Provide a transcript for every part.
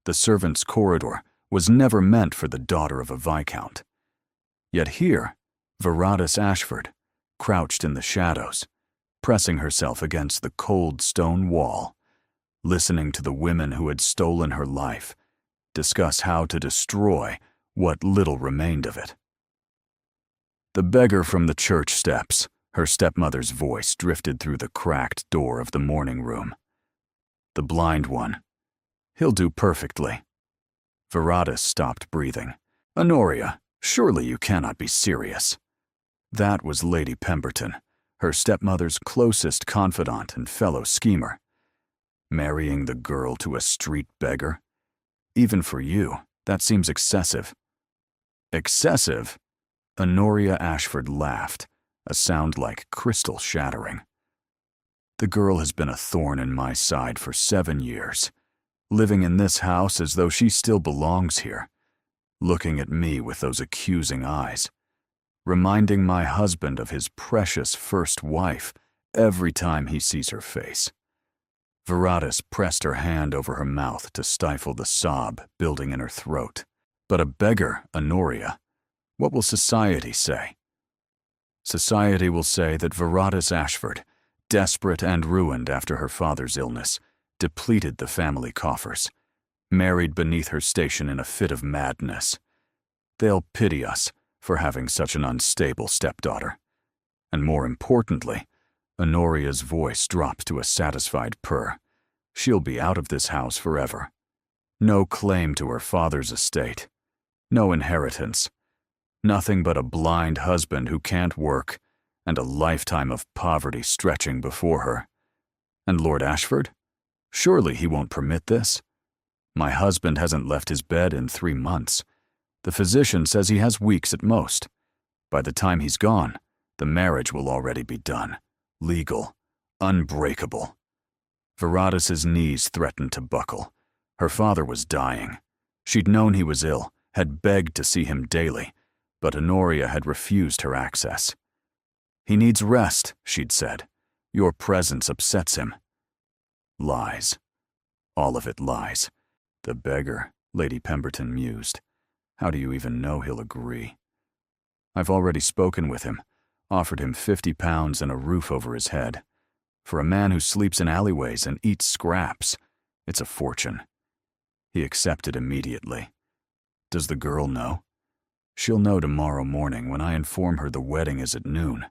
The servants' corridor was never meant for the daughter of a viscount. Yet here, Veratus Ashford, crouched in the shadows, pressing herself against the cold stone wall, listening to the women who had stolen her life discuss how to destroy what little remained of it. The beggar from the church steps, her stepmother's voice drifted through the cracked door of the morning room. The blind one. He'll do perfectly. Veratus stopped breathing. Honoria, surely you cannot be serious. That was Lady Pemberton, her stepmother's closest confidant and fellow schemer. Marrying the girl to a street beggar? Even for you, that seems excessive. Excessive? Honoria Ashford laughed, a sound like crystal shattering. The girl has been a thorn in my side for 7 years, living in this house as though she still belongs here, looking at me with those accusing eyes, reminding my husband of his precious first wife every time he sees her face. Veratus pressed her hand over her mouth to stifle the sob building in her throat. But a beggar, Honoria, what will society say? Society will say that Veratus Ashford, desperate and ruined after her father's illness, depleted the family coffers, married beneath her station in a fit of madness. They'll pity us for having such an unstable stepdaughter. And more importantly, Honoria's voice dropped to a satisfied purr. She'll be out of this house forever. No claim to her father's estate. No inheritance. Nothing but a blind husband who can't work, and a lifetime of poverty stretching before her. And Lord Ashford? Surely he won't permit this. My husband hasn't left his bed in 3 months. The physician says he has weeks at most. By the time he's gone, the marriage will already be done. Legal. Unbreakable. Veratus's knees threatened to buckle. Her father was dying. She'd known he was ill, had begged to see him daily, but Honoria had refused her access. He needs rest, she'd said. Your presence upsets him. Lies. All of it lies. The beggar, Lady Pemberton mused. How do you even know he'll agree? I've already spoken with him, offered him £50 and a roof over his head. For a man who sleeps in alleyways and eats scraps, it's a fortune. He accepted immediately. Does the girl know? She'll know tomorrow morning when I inform her the wedding is at noon.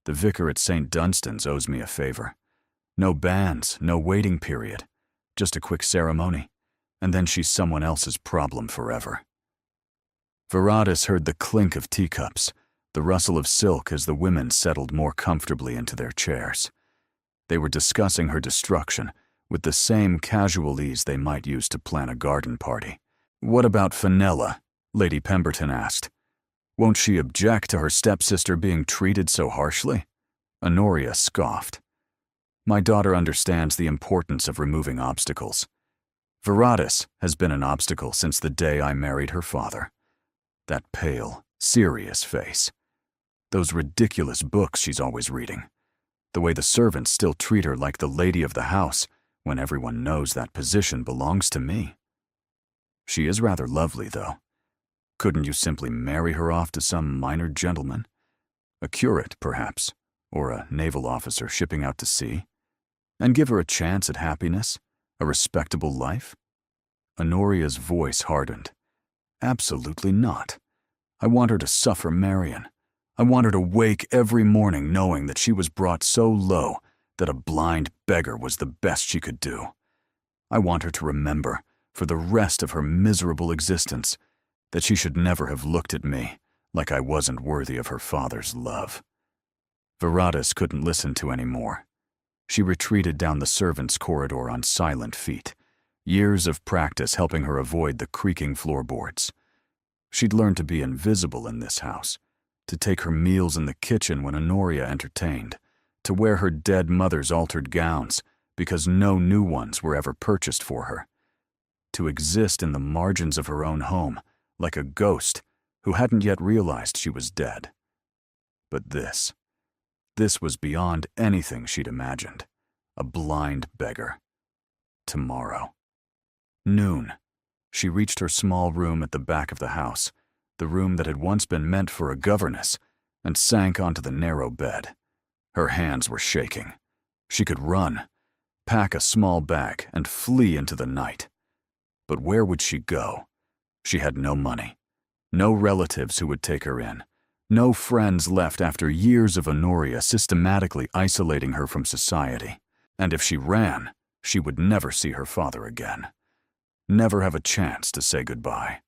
The vicar at St. Dunstan's owes me a favor. No banns, no waiting period. Just a quick ceremony, and then she's someone else's problem forever. Veratus heard the clink of teacups, the rustle of silk as the women settled more comfortably into their chairs. They were discussing her destruction with the same casual ease they might use to plan a garden party. What about Fenella? Lady Pemberton asked. Won't she object to her stepsister being treated so harshly? Honoria scoffed. My daughter understands the importance of removing obstacles. Veratus has been an obstacle since the day I married her father. That pale, serious face. Those ridiculous books she's always reading. The way the servants still treat her like the lady of the house when everyone knows that position belongs to me. She is rather lovely, though. Couldn't you simply marry her off to some minor gentleman? A curate, perhaps, or a naval officer shipping out to sea? And give her a chance at happiness, a respectable life? Honoria's voice hardened. Absolutely not. I want her to suffer Marion. I want her to wake every morning knowing that she was brought so low that a blind beggar was the best she could do. I want her to remember, for the rest of her miserable existence, that she should never have looked at me like I wasn't worthy of her father's love. Veratus couldn't listen to any more. She retreated down the servants' corridor on silent feet, years of practice helping her avoid the creaking floorboards. She'd learned to be invisible in this house, to take her meals in the kitchen when Honoria entertained, to wear her dead mother's altered gowns because no new ones were ever purchased for her, to exist in the margins of her own home like a ghost who hadn't yet realized she was dead. But this was beyond anything she'd imagined. A blind beggar. Tomorrow. Noon. She reached her small room at the back of the house, the room that had once been meant for a governess, and sank onto the narrow bed. Her hands were shaking. She could run, pack a small bag, and flee into the night. But where would she go? She had no money, no relatives who would take her in, no friends left after years of Honoria systematically isolating her from society. And if she ran, she would never see her father again. Never have a chance to say goodbye.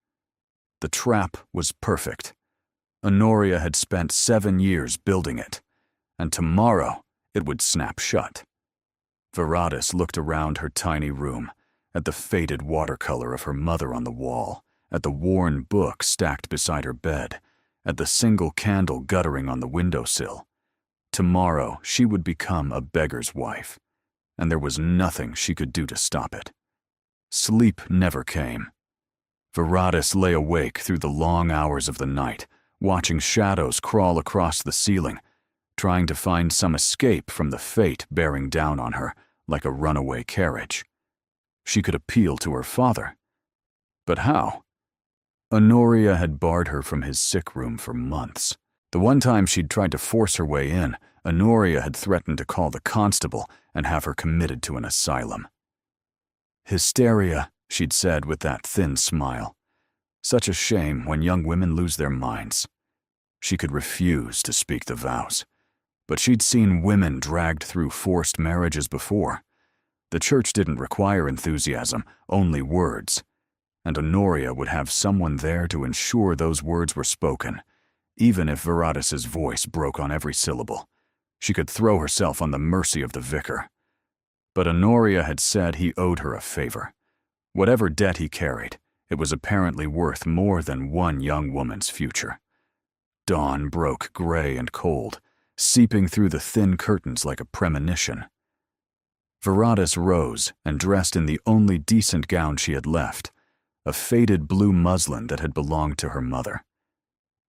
The trap was perfect. Honoria had spent 7 years building it, and tomorrow it would snap shut. Viratus looked around her tiny room, at the faded watercolor of her mother on the wall, at the worn book stacked beside her bed, at the single candle guttering on the windowsill. Tomorrow she would become a beggar's wife, and there was nothing she could do to stop it. Sleep never came. Viratus lay awake through the long hours of the night, watching shadows crawl across the ceiling, trying to find some escape from the fate bearing down on her like a runaway carriage. She could appeal to her father. But how? Honoria had barred her from his sick room for months. The one time she'd tried to force her way in, Honoria had threatened to call the constable and have her committed to an asylum. Hysteria, she'd said with that thin smile. Such a shame when young women lose their minds. She could refuse to speak the vows. But she'd seen women dragged through forced marriages before. The church didn't require enthusiasm, only words. And Honoria would have someone there to ensure those words were spoken, even if Viratus's voice broke on every syllable. She could throw herself on the mercy of the vicar. But Honoria had said he owed her a favor. Whatever debt he carried, it was apparently worth more than one young woman's future. Dawn broke gray and cold, seeping through the thin curtains like a premonition. Viratus rose and dressed in the only decent gown she had left, a faded blue muslin that had belonged to her mother.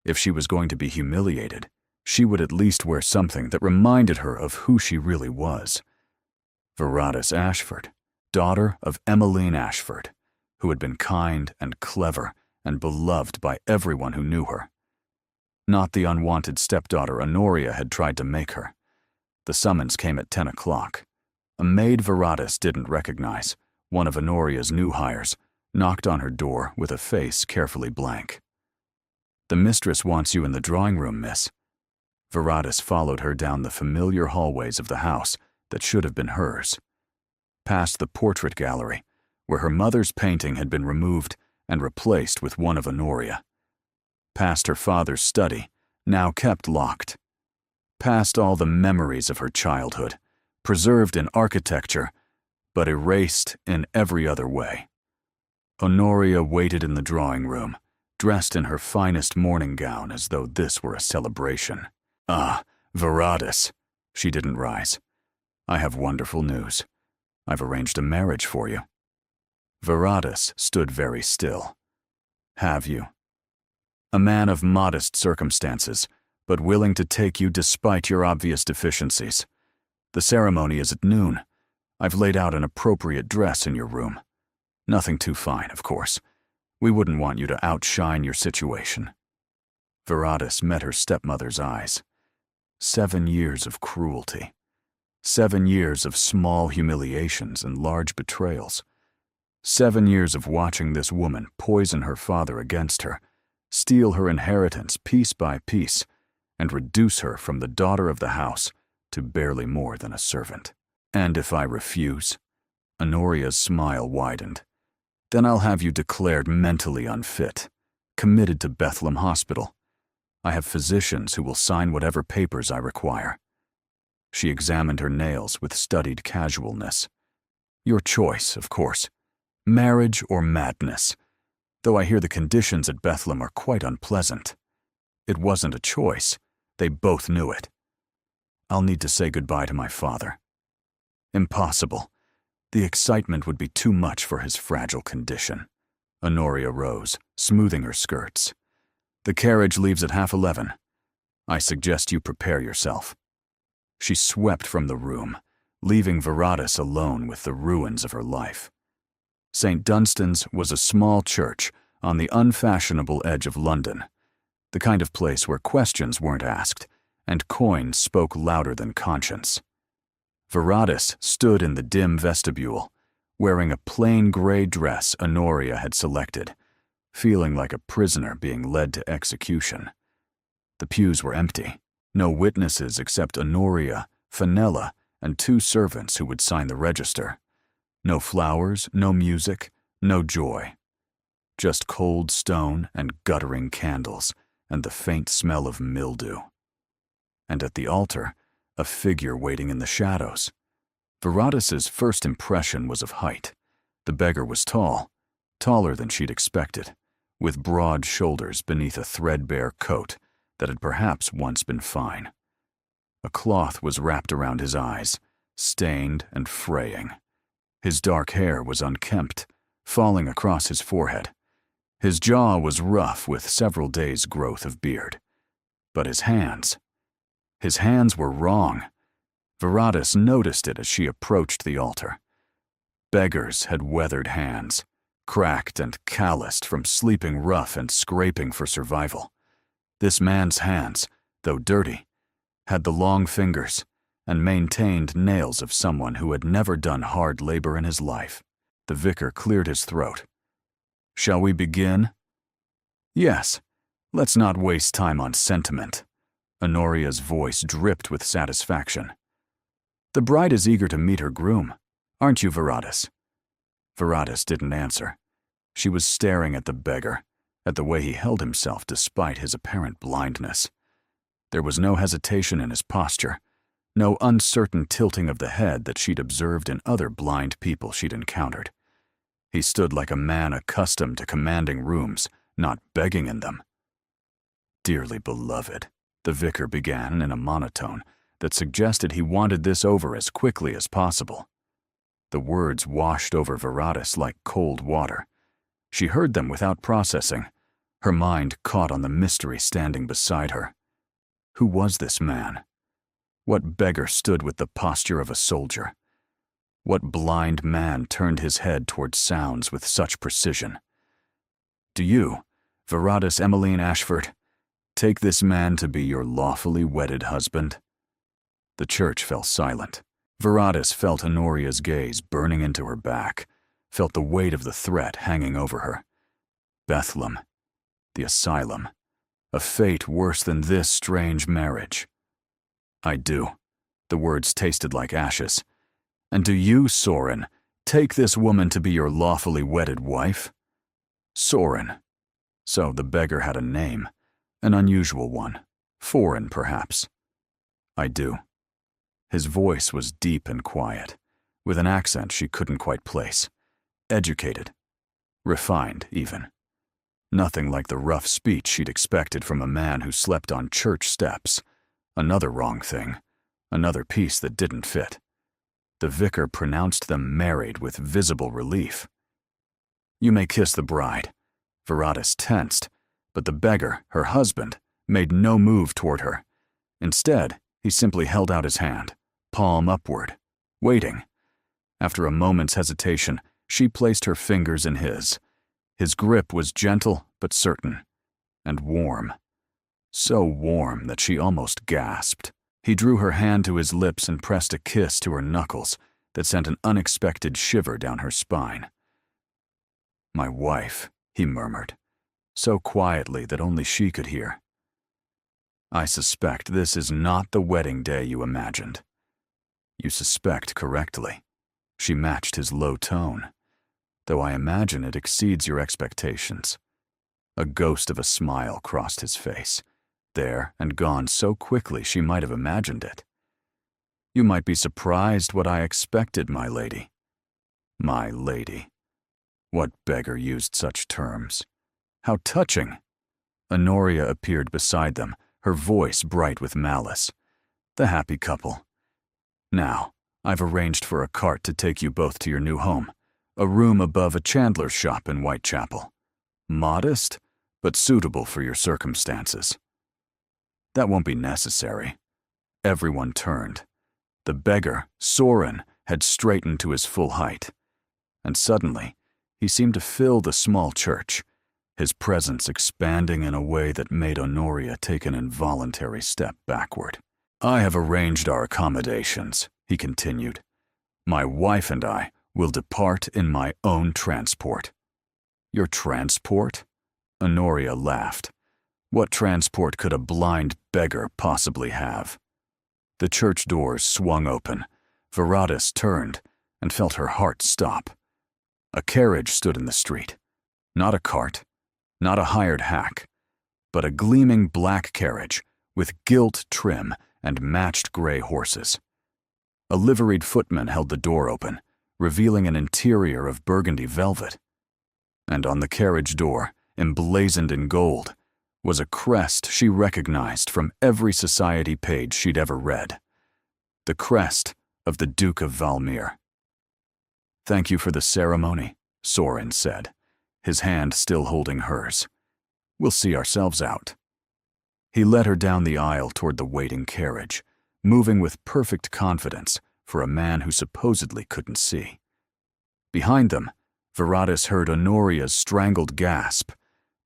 If she was going to be humiliated, she would at least wear something that reminded her of who she really was. Viratus Ashford, daughter of Emmeline Ashford, who had been kind and clever and beloved by everyone who knew her. Not the unwanted stepdaughter Honoria had tried to make her. The summons came at 10 o'clock. A maid Viratus didn't recognize, one of Honoria's new hires, knocked on her door with a face carefully blank. "The mistress wants you in the drawing room, miss." Viratus followed her down the familiar hallways of the house that should have been hers, past the portrait gallery, where her mother's painting had been removed and replaced with one of Honoria, past her father's study, now kept locked, past all the memories of her childhood, preserved in architecture, but erased in every other way. Honoria waited in the drawing room, dressed in her finest morning gown as though this were a celebration. "Ah, Viratus." She didn't rise. "I have wonderful news. I've arranged a marriage for you." Viratus stood very still. "Have you?" "A man of modest circumstances, but willing to take you despite your obvious deficiencies. The ceremony is at noon. I've laid out an appropriate dress in your room. Nothing too fine, of course. We wouldn't want you to outshine your situation." Viratus met her stepmother's eyes. 7 years of cruelty. 7 years of small humiliations and large betrayals. 7 years of watching this woman poison her father against her, steal her inheritance piece by piece, and reduce her from the daughter of the house to barely more than a servant. "And if I refuse?" Honoria's smile widened. "Then I'll have you declared mentally unfit, committed to Bethlehem Hospital. I have physicians who will sign whatever papers I require." She examined her nails with studied casualness. "Your choice, of course. Marriage or madness. Though I hear the conditions at Bethlehem are quite unpleasant." It wasn't a choice. They both knew it. "I'll need to say goodbye to my father." "Impossible. The excitement would be too much for his fragile condition." Honoria rose, smoothing her skirts. "The carriage leaves at 11:30. I suggest you prepare yourself." She swept from the room, leaving Viratus alone with the ruins of her life. St. Dunstan's was a small church on the unfashionable edge of London, the kind of place where questions weren't asked and coin spoke louder than conscience. Viratus stood in the dim vestibule, wearing a plain gray dress Honoria had selected, feeling like a prisoner being led to execution. The pews were empty, no witnesses except Honoria, Fenella, and 2 servants who would sign the register. No flowers, no music, no joy. Just cold stone and guttering candles, and the faint smell of mildew. And at the altar, a figure waiting in the shadows. Viratus's first impression was of height. The beggar was tall, taller than she'd expected, with broad shoulders beneath a threadbare coat that had perhaps once been fine. A cloth was wrapped around his eyes, stained and fraying. His dark hair was unkempt, falling across his forehead. His jaw was rough with several days' growth of beard. But his hands were wrong. Viratus noticed it as she approached the altar. Beggars had weathered hands, cracked and calloused from sleeping rough and scraping for survival. This man's hands, though dirty, had the long fingers and maintained nails of someone who had never done hard labor in his life. The vicar cleared his throat. "Shall we begin?" "Yes. Let's not waste time on sentiment." Honoria's voice dripped with satisfaction. "The bride is eager to meet her groom. Aren't you, Viratus?" Viratus didn't answer. She was staring at the beggar, at the way he held himself despite his apparent blindness. There was no hesitation in his posture, no uncertain tilting of the head that she'd observed in other blind people she'd encountered. He stood like a man accustomed to commanding rooms, not begging in them. "Dearly beloved," the vicar began in a monotone that suggested he wanted this over as quickly as possible. The words washed over Viratus like cold water. She heard them without processing, her mind caught on the mystery standing beside her. Who was this man? What beggar stood with the posture of a soldier? What blind man turned his head toward sounds with such precision? "Do you, Viratus Emmeline Ashford, take this man to be your lawfully wedded husband?" The church fell silent. Viratus felt Honoria's gaze burning into her back, felt the weight of the threat hanging over her. Bethlehem, the asylum, a fate worse than this strange marriage. "I do." The words tasted like ashes. "And do you, Soren, take this woman to be your lawfully wedded wife?" Soren. So the beggar had a name, an unusual one, foreign perhaps. "I do." His voice was deep and quiet, with an accent she couldn't quite place. Educated. Refined, even. Nothing like the rough speech she'd expected from a man who slept on church steps. Another wrong thing. Another piece that didn't fit. The vicar pronounced them married with visible relief. "You may kiss the bride." Viratus tensed, but the beggar, her husband, made no move toward her. Instead, he simply held out his hand, palm upward, waiting. After a moment's hesitation, she placed her fingers in his. His grip was gentle but certain, and warm. So warm that she almost gasped. He drew her hand to his lips and pressed a kiss to her knuckles that sent an unexpected shiver down her spine. "My wife," he murmured, so quietly that only she could hear. "I suspect this is not the wedding day you imagined." "You suspect correctly." She matched his low tone, "though I imagine it exceeds your expectations." A ghost of a smile crossed his face, there and gone so quickly she might have imagined it. "You might be surprised what I expected, my lady." My lady. What beggar used such terms? How touching! Honoria appeared beside them, her voice bright with malice. "The happy couple. Now, I've arranged for a cart to take you both to your new home, a room above a chandler's shop in Whitechapel. Modest, but suitable for your circumstances." "That won't be necessary." Everyone turned. The beggar, Soren, had straightened to his full height. And suddenly, He seemed to fill the small church, his presence expanding in a way that made Honoria take an involuntary step backward. "I have arranged our accommodations," he continued. "My wife and I will depart in my own transport." "Your transport?" Honoria laughed. What transport could a blind beggar possibly have? The church doors swung open. Viratus turned and felt her heart stop. A carriage stood in the street. Not a cart, not a hired hack, but a gleaming black carriage with gilt trim and matched gray horses. A liveried footman held the door open, revealing an interior of burgundy velvet. And on the carriage door, emblazoned in gold, was a crest she recognized from every society page she'd ever read. The crest of the Duke of Valmir. "Thank you for the ceremony," Sorin said, his hand still holding hers. "We'll see ourselves out." He led her down the aisle toward the waiting carriage, moving with perfect confidence for a man who supposedly couldn't see. Behind them, Viratus heard Honoria's strangled gasp,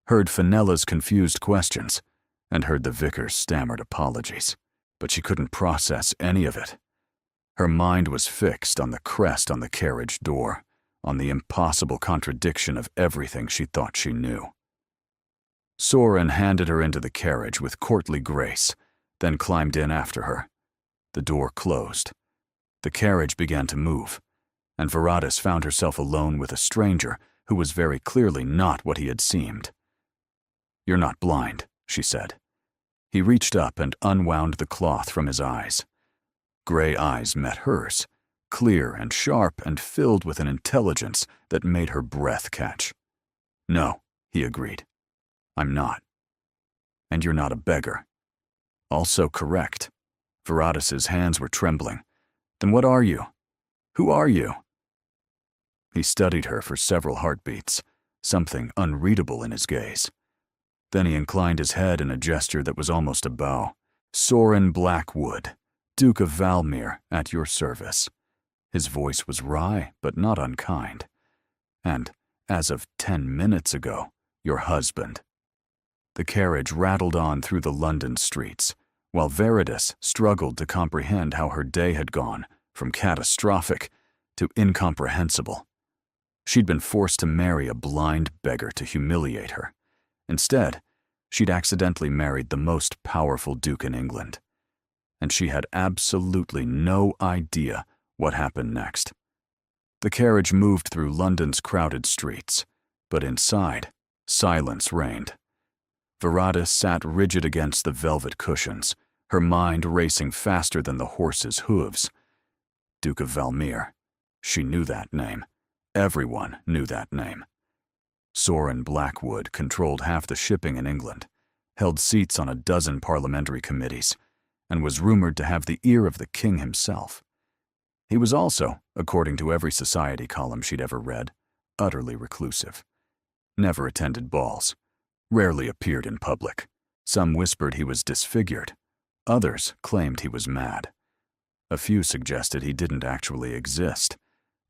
heard Fenella's confused questions, and heard the vicar's stammered apologies. But she couldn't process any of it. Her mind was fixed on the crest on the carriage door, on the impossible contradiction of everything she thought she knew. Sorin handed her into the carriage with courtly grace, then climbed in after her. The door closed. The carriage began to move, and Viratus found herself alone with a stranger who was very clearly not what he had seemed. "You're not blind," she said. He reached up and unwound the cloth from his eyes. Gray eyes met hers, clear and sharp and filled with an intelligence that made her breath catch. "No," he agreed. "I'm not. And you're not a beggar." Also correct. Viratus's hands were trembling. "Then what are you? Who are you?" He studied her for several heartbeats, something unreadable in his gaze. Then he inclined his head in a gesture that was almost a bow. "Sorin Blackwood, Duke of Valmir, at your service." His voice was wry, but not unkind. "And, as of 10 minutes ago, your husband." The carriage rattled on through the London streets, while Viratus struggled to comprehend how her day had gone from catastrophic to incomprehensible. She'd been forced to marry a blind beggar to humiliate her. Instead, she'd accidentally married the most powerful duke in England. And she had absolutely no idea what happened next. The carriage moved through London's crowded streets, but inside, silence reigned. Viratus sat rigid against the velvet cushions, her mind racing faster than the horse's hooves. Duke of Valmir. She knew that name. Everyone knew that name. Sorin Blackwood controlled half the shipping in England, held seats on a dozen parliamentary committees, and was rumored to have the ear of the king himself. He was also, according to every society column she'd ever read, utterly reclusive. Never attended balls. Rarely appeared in public. Some whispered he was disfigured. Others claimed he was mad. A few suggested he didn't actually exist,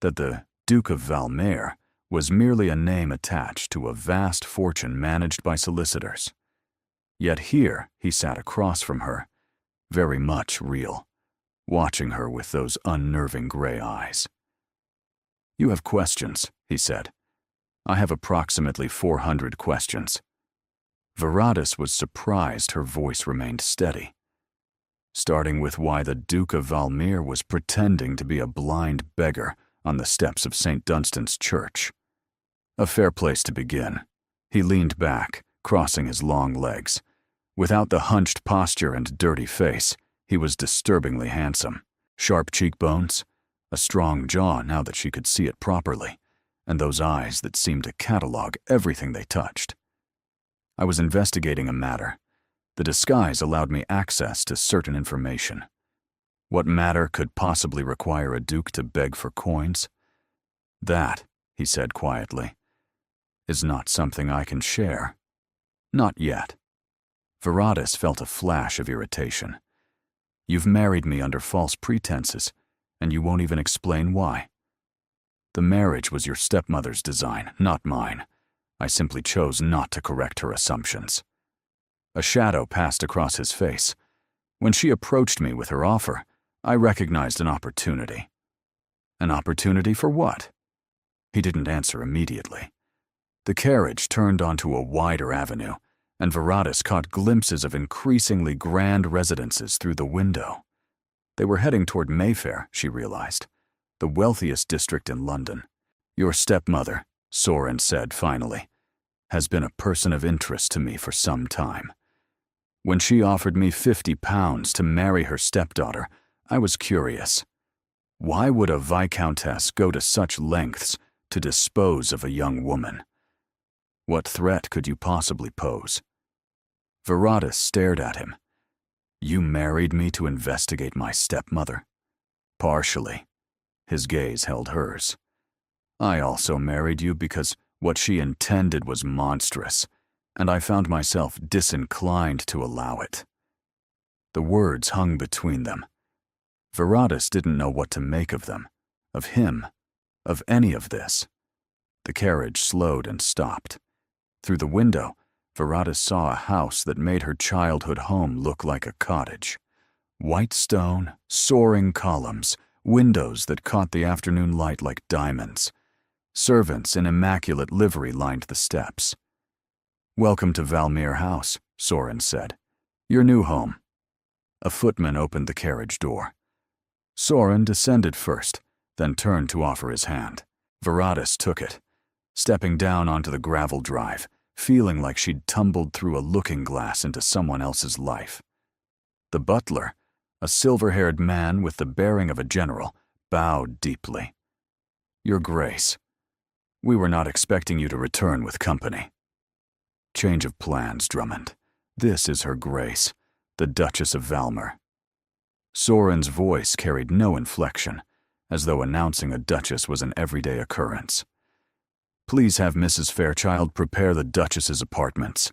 that the Duke of Valmir was merely a name attached to a vast fortune managed by solicitors. Yet here he sat across from her, very much real, watching her with those unnerving gray eyes. "You have questions," he said. "I have approximately 400 questions." Viratus was surprised her voice remained steady. Starting with why the Duke of Valmir was pretending to be a blind beggar on the steps of St. Dunstan's church. A fair place to begin. He leaned back, crossing his long legs. Without the hunched posture and dirty face, he was disturbingly handsome. Sharp cheekbones, a strong jaw now that she could see it properly, and those eyes that seemed to catalog everything they touched. "I was investigating a matter. The disguise allowed me access to certain information. What matter could possibly require a duke to beg for coins? That," he said quietly, "is not something I can share. Not yet." Viratus felt a flash of irritation. "You've married me under false pretenses, and you won't even explain why." The marriage was your stepmother's design, not mine. I simply chose not to correct her assumptions. A shadow passed across his face. When she approached me with her offer, I recognized an opportunity. An opportunity for what? He didn't answer immediately. The carriage turned onto a wider avenue, and Viratus caught glimpses of increasingly grand residences through the window. They were heading toward Mayfair, she realized, the wealthiest district in London. Your stepmother, Soren said finally, has been a person of interest to me for some time. When she offered me £50 to marry her stepdaughter, I was curious. Why would a viscountess go to such lengths to dispose of a young woman? What threat could you possibly pose? Viratus stared at him. You married me to investigate my stepmother? Partially. His gaze held hers. I also married you because what she intended was monstrous, and I found myself disinclined to allow it. The words hung between them. Viratus didn't know what to make of them, of him, of any of this. The carriage slowed and stopped. Through the window, Viratus saw a house that made her childhood home look like a cottage. White stone, soaring columns, windows that caught the afternoon light like diamonds. Servants in immaculate livery lined the steps. Welcome to Valmere House, Soren said. Your new home. A footman opened the carriage door. Soren descended first, then turned to offer his hand. Viratus took it, stepping down onto the gravel drive, feeling like she'd tumbled through a looking glass into someone else's life. The butler, a silver-haired man with the bearing of a general, bowed deeply. Your Grace, we were not expecting you to return with company. Change of plans, Drummond. This is Her Grace, the Duchess of Valmere. Soren's voice carried no inflection, as though announcing a duchess was an everyday occurrence. Please have Mrs. Fairchild prepare the Duchess's apartments.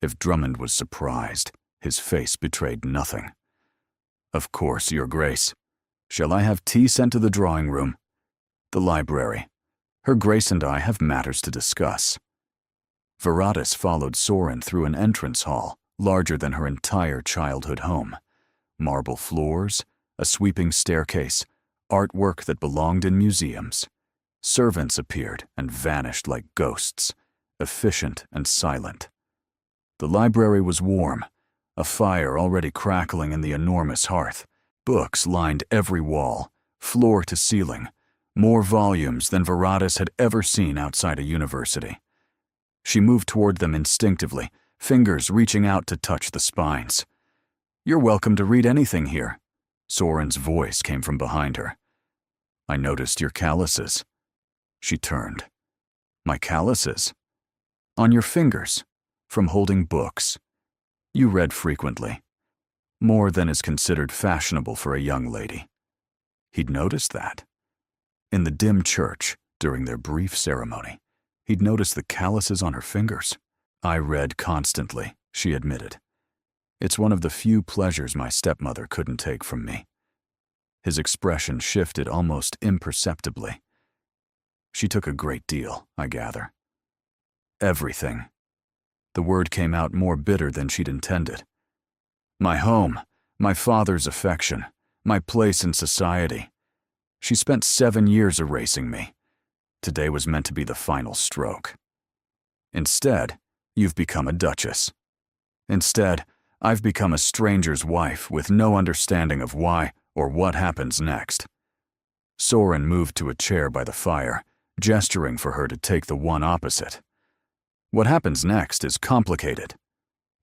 If Drummond was surprised, his face betrayed nothing. Of course, Your Grace. Shall I have tea sent to the drawing room? The library. Her Grace and I have matters to discuss. Viratus followed Soren through an entrance hall, larger than her entire childhood home. Marble floors, a sweeping staircase, artwork that belonged in museums. Servants appeared and vanished like ghosts, efficient and silent. The library was warm, a fire already crackling in the enormous hearth. Books lined every wall, floor to ceiling, more volumes than Viratus had ever seen outside a university. She moved toward them instinctively, fingers reaching out to touch the spines. You're welcome to read anything here. Soren's voice came from behind her. I noticed your calluses. She turned. My calluses? On your fingers, from holding books. You read frequently. More than is considered fashionable for a young lady. He'd noticed that. In the dim church, during their brief ceremony, he'd noticed the calluses on her fingers. I read constantly, she admitted. It's one of the few pleasures my stepmother couldn't take from me. His expression shifted almost imperceptibly. She took a great deal, I gather. Everything. The word came out more bitter than she'd intended. My home, my father's affection, my place in society. She spent 7 years erasing me. Today was meant to be the final stroke. Instead, you've become a duchess. Instead, I've become a stranger's wife with no understanding of why or what happens next. Soren moved to a chair by the fire, gesturing for her to take the one opposite. What happens next is complicated.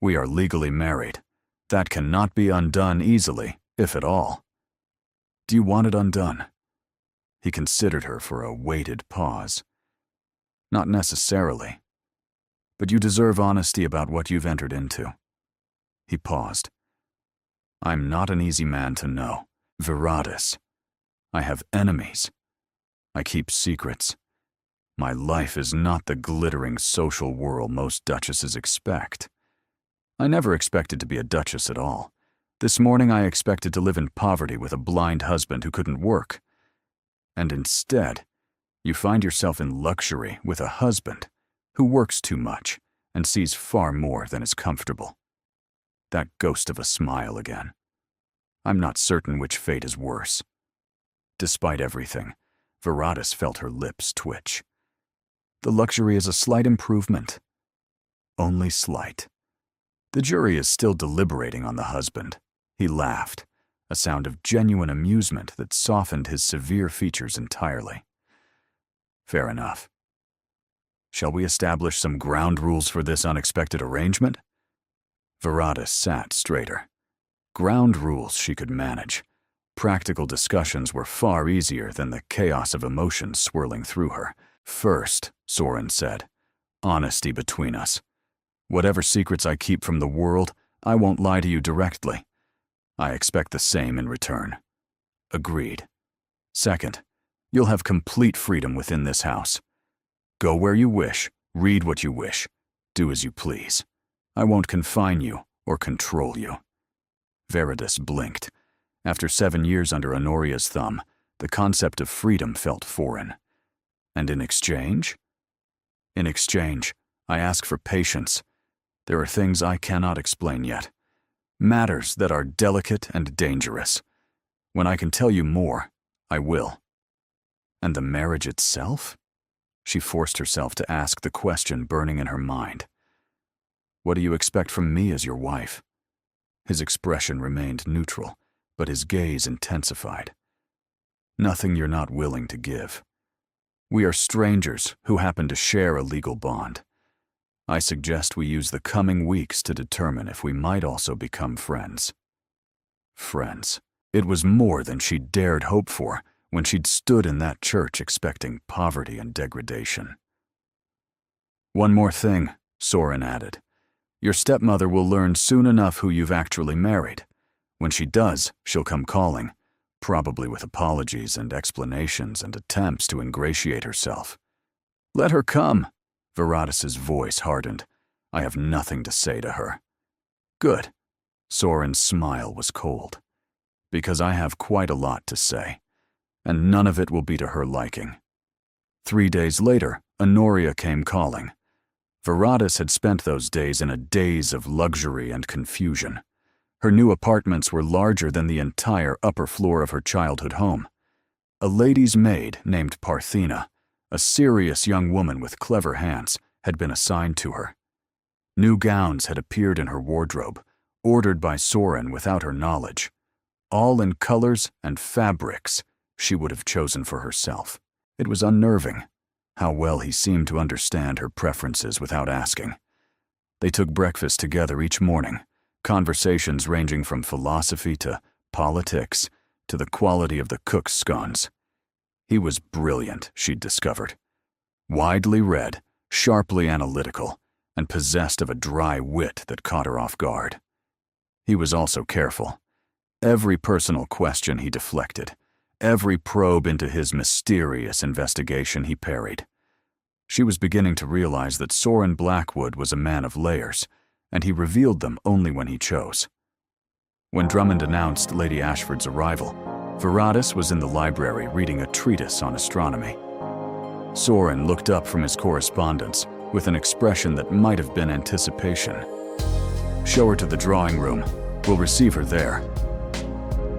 We are legally married. That cannot be undone easily, if at all. Do you want it undone? He considered her for a weighted pause. Not necessarily. But you deserve honesty about what you've entered into. He paused. I'm not an easy man to know. Viratus. I have enemies. I keep secrets. My life is not the glittering social whirl most duchesses expect. I never expected to be a duchess at all. This morning I expected to live in poverty with a blind husband who couldn't work. And instead, You find yourself in luxury with a husband who works too much and sees far more than is comfortable. That ghost of a smile again. I'm not certain which fate is worse. Despite everything, Viratus felt her lips twitch. The luxury is a slight improvement. Only slight. The jury is still deliberating on the husband. He laughed, a sound of genuine amusement that softened his severe features entirely. Fair enough. Shall we establish some ground rules for this unexpected arrangement? Viratus sat straighter. Ground rules she could manage. Practical discussions were far easier than the chaos of emotions swirling through her. First, Soren said, honesty between us. Whatever secrets I keep from the world, I won't lie to you directly. I expect the same in return. Agreed. Second, you'll have complete freedom within this house. Go where you wish, read what you wish, do as you please. I won't confine you or control you. Viratus blinked. After 7 years under Honoria's thumb, the concept of freedom felt foreign. And in exchange? In exchange, I ask for patience. There are things I cannot explain yet. Matters that are delicate and dangerous. When I can tell you more, I will. And the marriage itself? She forced herself to ask the question burning in her mind. What do you expect from me as your wife? His expression remained neutral, but his gaze intensified. Nothing you're not willing to give. We are strangers who happen to share a legal bond. I suggest we use the coming weeks to determine if we might also become friends. Friends. It was more than she'd dared hope for when she'd stood in that church expecting poverty and degradation. One more thing, Soren added. Your stepmother will learn soon enough who you've actually married. When she does, she'll come calling, probably with apologies and explanations and attempts to ingratiate herself. Let her come. Viratus's voice hardened. I have nothing to say to her. Good. Soren's smile was cold. Because I have quite a lot to say, and none of it will be to her liking. 3 days later, Honoria came calling. Viratus had spent those days in a daze of luxury and confusion. Her new apartments were larger than the entire upper floor of her childhood home. A lady's maid named Parthena, a serious young woman with clever hands, had been assigned to her. New gowns had appeared in her wardrobe, ordered by Soren without her knowledge, all in colors and fabrics she would have chosen for herself. It was unnerving how well he seemed to understand her preferences without asking. They took breakfast together each morning, conversations ranging from philosophy to politics to the quality of the cook's scones. He was brilliant, she'd discovered. Widely read, sharply analytical, and possessed of a dry wit that caught her off guard. He was also careful. Every personal question he deflected, every probe into his mysterious investigation he parried. She was beginning to realize that Soren Blackwood was a man of layers, and he revealed them only when he chose. When Drummond announced Lady Ashford's arrival, Viratus was in the library reading a treatise on astronomy. Soren looked up from his correspondence with an expression that might have been anticipation. Show her to the drawing room. We'll receive her there.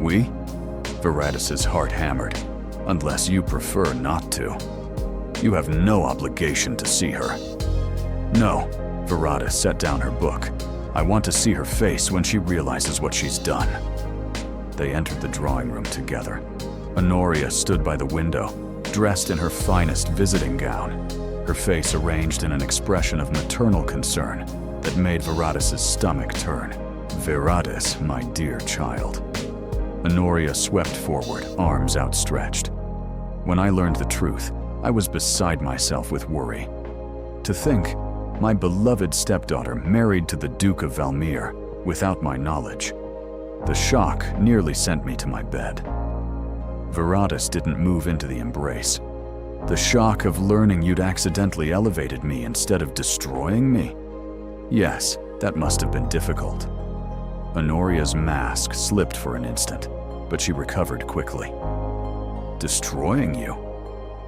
We? Viratus's heart hammered. Unless you prefer not to. You have no obligation to see her. No, Viratus set down her book. I want to see her face when she realizes what she's done. They entered the drawing room together. Honoria stood by the window, dressed in her finest visiting gown, her face arranged in an expression of maternal concern that made Viratus's stomach turn. Viratus, my dear child. Honoria swept forward, arms outstretched. When I learned the truth, I was beside myself with worry. To think, my beloved stepdaughter married to the Duke of Valmir without my knowledge. The shock nearly sent me to my bed. Viratus didn't move into the embrace. The shock of learning you'd accidentally elevated me instead of destroying me? Yes, that must have been difficult. Honoria's mask slipped for an instant, but she recovered quickly. Destroying you?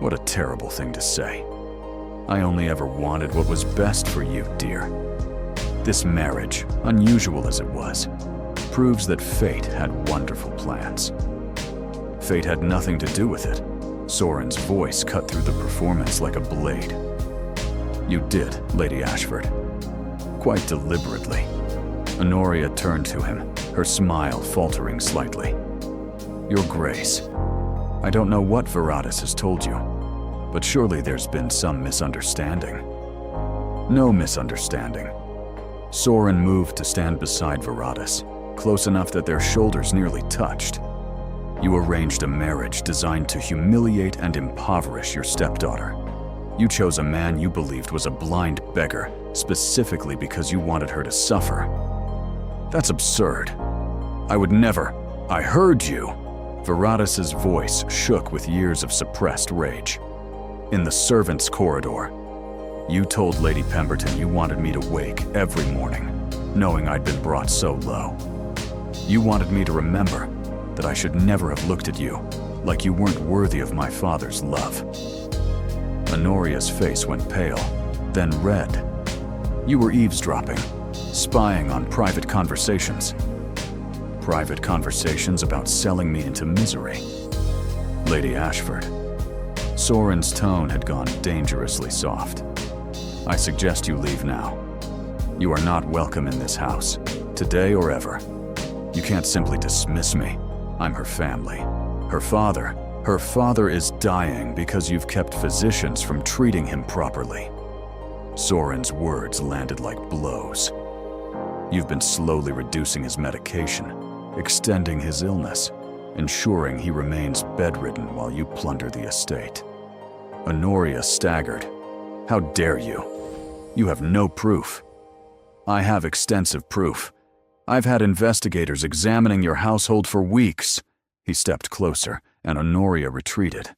What a terrible thing to say. I only ever wanted what was best for you, dear. This marriage, unusual as it was, proves that fate had wonderful plans. Fate had nothing to do with it. Soren's voice cut through the performance like a blade. You did, Lady Ashford. Quite deliberately. Honoria turned to him, her smile faltering slightly. Your Grace, I don't know what Viratus has told you, but surely there's been some misunderstanding. No misunderstanding. Soren moved to stand beside Viratus, close enough that their shoulders nearly touched. You arranged a marriage designed to humiliate and impoverish your stepdaughter. You chose a man you believed was a blind beggar specifically because you wanted her to suffer. That's absurd. I would never. I heard you. Viratus's voice shook with years of suppressed rage. In the servants' corridor, you told Lady Pemberton you wanted me to wake every morning, knowing I'd been brought so low. You wanted me to remember that I should never have looked at you like you weren't worthy of my father's love. Honoria's face went pale, then red. You were eavesdropping, spying on private conversations. Private conversations about selling me into misery. Lady Ashford. Soren's tone had gone dangerously soft. I suggest you leave now. You are not welcome in this house, today or ever. You can't simply dismiss me. I'm her family. Her father is dying because you've kept physicians from treating him properly. Soren's words landed like blows. You've been slowly reducing his medication, extending his illness, ensuring he remains bedridden while you plunder the estate. Honoria staggered. How dare you? You have no proof. I have extensive proof. I've had investigators examining your household for weeks. He stepped closer, and Honoria retreated.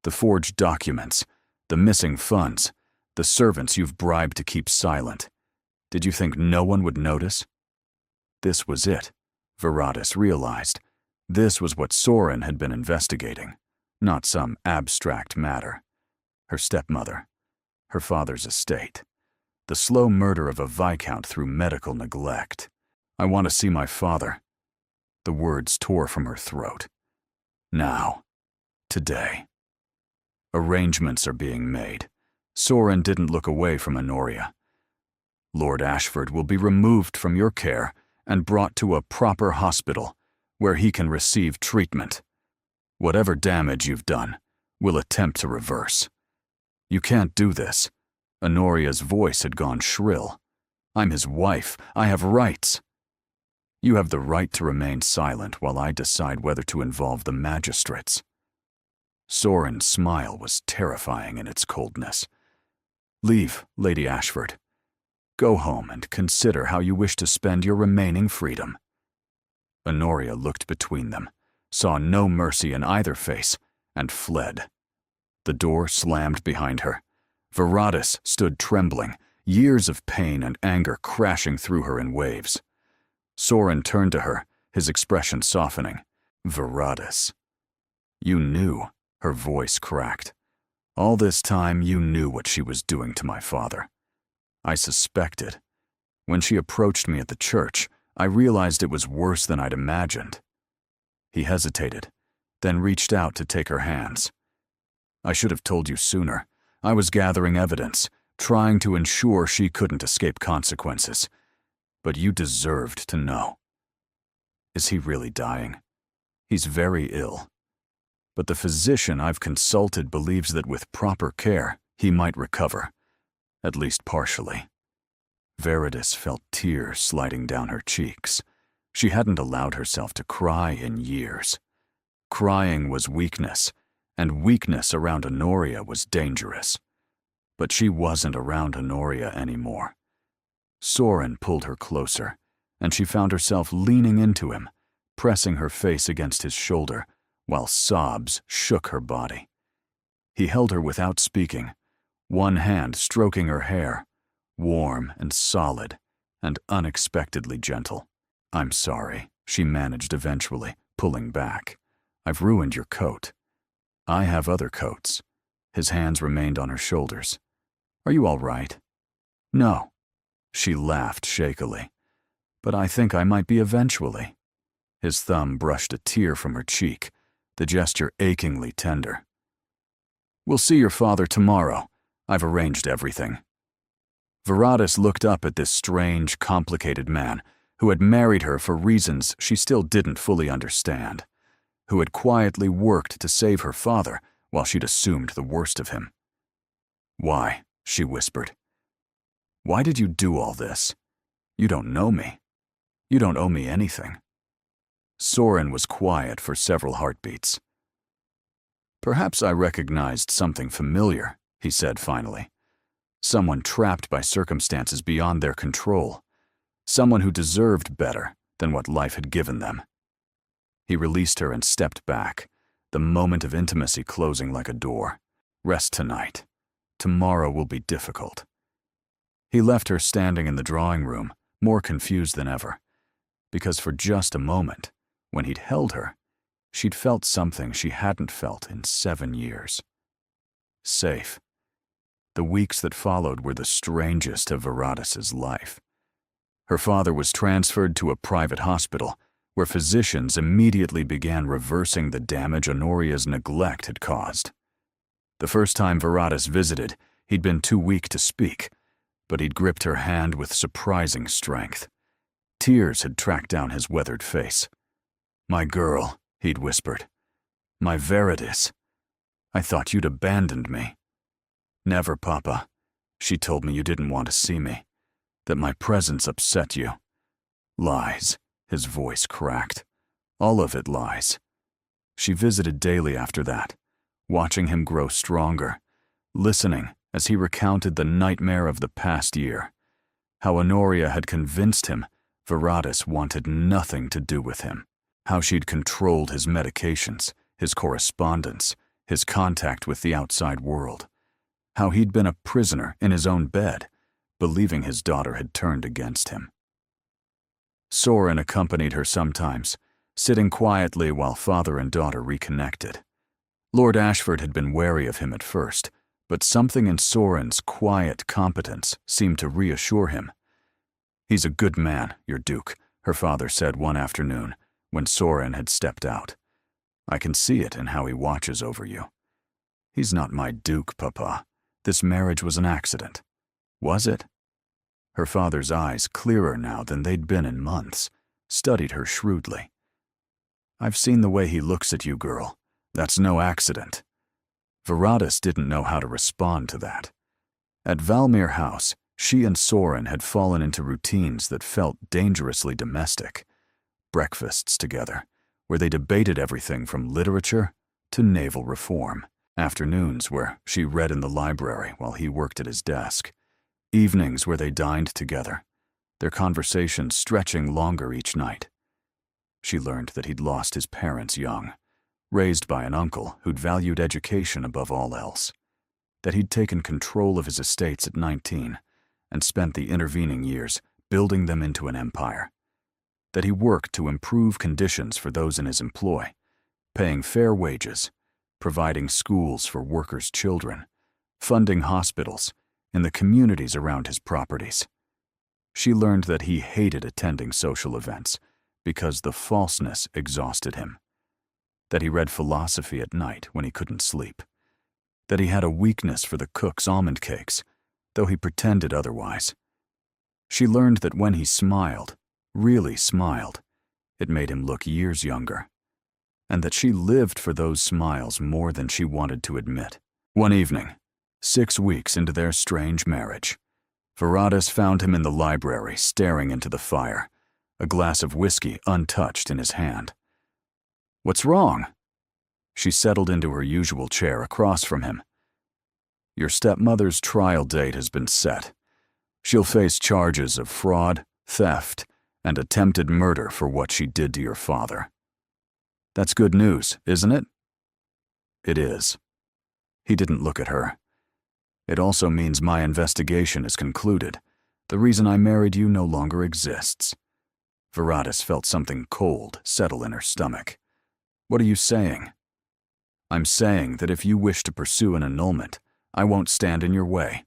The forged documents, the missing funds, the servants you've bribed to keep silent. Did you think no one would notice? This was it, Viratus realized. This was what Soren had been investigating, not some abstract matter. Her stepmother, her father's estate, the slow murder of a viscount through medical neglect. I want to see my father. The words tore from her throat. Now. Today. Arrangements are being made. Soren didn't look away from Honoria. Lord Ashford will be removed from your care and brought to a proper hospital where he can receive treatment. Whatever damage you've done, we'll attempt to reverse. You can't do this. Honoria's voice had gone shrill. I'm his wife. I have rights. You have the right to remain silent while I decide whether to involve the magistrates. Soren's smile was terrifying in its coldness. Leave, Lady Ashford. Go home and consider how you wish to spend your remaining freedom. Honoria looked between them, saw no mercy in either face, and fled. The door slammed behind her. Viratus stood trembling, years of pain and anger crashing through her in waves. Soren turned to her, his expression softening. Viratus. You knew, her voice cracked. All this time you knew what she was doing to my father. I suspected. When she approached me at the church, I realized it was worse than I'd imagined. He hesitated, then reached out to take her hands. I should have told you sooner. I was gathering evidence, trying to ensure she couldn't escape consequences. But you deserved to know. Is he really dying? He's very ill. But the physician I've consulted believes that with proper care, he might recover, at least partially. Viratus felt tears sliding down her cheeks. She hadn't allowed herself to cry in years. Crying was weakness, and weakness around Honoria was dangerous. But she wasn't around Honoria anymore. Soren pulled her closer, and she found herself leaning into him, pressing her face against his shoulder, while sobs shook her body. He held her without speaking, one hand stroking her hair, warm and solid, and unexpectedly gentle. I'm sorry, she managed eventually, pulling back. I've ruined your coat. I have other coats. His hands remained on her shoulders. "Are you all right?" "No." She laughed shakily. "But I think I might be eventually." His thumb brushed a tear from her cheek, the gesture achingly tender. "We'll see your father tomorrow. I've arranged everything." Viratus looked up at this strange, complicated man who had married her for reasons she still didn't fully understand, who had quietly worked to save her father while she'd assumed the worst of him. "Why?" she whispered. "Why did you do all this? You don't know me. You don't owe me anything." Soren was quiet for several heartbeats. "Perhaps I recognized something familiar," he said finally. "Someone trapped by circumstances beyond their control. Someone who deserved better than what life had given them." He released her and stepped back, the moment of intimacy closing like a door. "Rest tonight. Tomorrow will be difficult." He left her standing in the drawing room, more confused than ever, because for just a moment, when he'd held her, she'd felt something she hadn't felt in 7 years. Safe. The weeks that followed were the strangest of Viratus's life. Her father was transferred to a private hospital, where physicians immediately began reversing the damage Honoria's neglect had caused. The first time Viratus visited, he'd been too weak to speak, but he'd gripped her hand with surprising strength. Tears had tracked down his weathered face. "My girl," he'd whispered. "My Veritas. I thought you'd abandoned me." "Never, Papa. She told me you didn't want to see me, that my presence upset you." "Lies," his voice cracked. "All of it lies." She visited daily after that, watching him grow stronger, listening as he recounted the nightmare of the past year, how Honoria had convinced him Viratus wanted nothing to do with him, how she'd controlled his medications, his correspondence, his contact with the outside world, how he'd been a prisoner in his own bed, believing his daughter had turned against him. Soren accompanied her sometimes, sitting quietly while father and daughter reconnected. Lord Ashford had been wary of him at first, but something in Soren's quiet competence seemed to reassure him. "He's a good man, your Duke," her father said one afternoon when Soren had stepped out. "I can see it in how he watches over you." "He's not my Duke, Papa. This marriage was an accident." "Was it?" Her father's eyes, clearer now than they'd been in months, studied her shrewdly. "I've seen the way he looks at you, girl. That's no accident." Viratus didn't know how to respond to that. At Valmere House, she and Soren had fallen into routines that felt dangerously domestic. Breakfasts together, where they debated everything from literature to naval reform. Afternoons where she read in the library while he worked at his desk. Evenings where they dined together, their conversations stretching longer each night. She learned that he'd lost his parents young, raised by an uncle who'd valued education above all else, that he'd taken control of his estates at 19 and spent the intervening years building them into an empire, that he worked to improve conditions for those in his employ, paying fair wages, providing schools for workers' children, funding hospitals in the communities around his properties. She learned that he hated attending social events because the falseness exhausted him, that he read philosophy at night when he couldn't sleep, that he had a weakness for the cook's almond cakes, though he pretended otherwise. She learned that when he smiled, really smiled, it made him look years younger, and that she lived for those smiles more than she wanted to admit. One evening, 6 weeks into their strange marriage, Viratus found him in the library staring into the fire, a glass of whiskey untouched in his hand. "What's wrong?" She settled into her usual chair across from him. "Your stepmother's trial date has been set. She'll face charges of fraud, theft, and attempted murder for what she did to your father." "That's good news, isn't it?" "It is." He didn't look at her. "It also means my investigation is concluded. The reason I married you no longer exists." Viratus felt something cold settle in her stomach. "What are you saying?" I'm saying that if you wish to pursue an annulment, I won't stand in your way.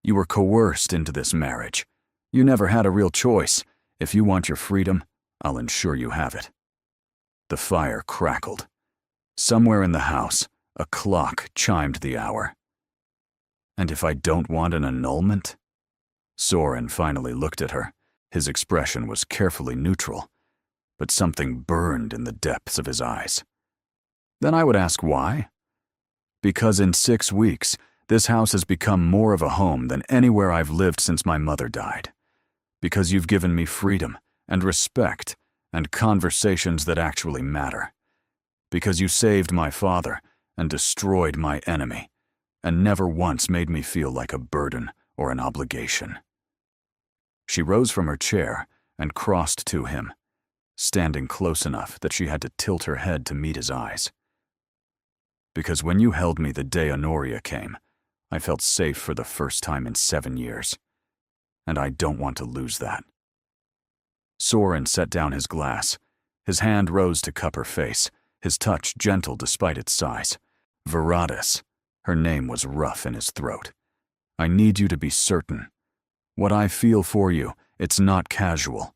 You were coerced into this marriage. You never had a real choice. If you want your freedom, I'll ensure you have it." The fire crackled. Somewhere in the house, a clock chimed the hour. "And if I don't want an annulment?" Soren finally looked at her. His expression was carefully neutral, but something burned in the depths of his eyes. "Then I would ask why? Because in 6 weeks, this house has become more of a home than anywhere I've lived since my mother died. Because you've given me freedom and respect and conversations that actually matter. Because you saved my father and destroyed my enemy, and never once made me feel like a burden or an obligation." She rose from her chair and crossed to him, standing close enough that she had to tilt her head to meet his eyes. "Because when you held me the day Honoria came, I felt safe for the first time in 7 years. And I don't want to lose that." Soren set down his glass. His hand rose to cup her face, his touch gentle despite its size. "Viratus," her name was rough in his throat. "I need you to be certain. What I feel for you, it's not casual.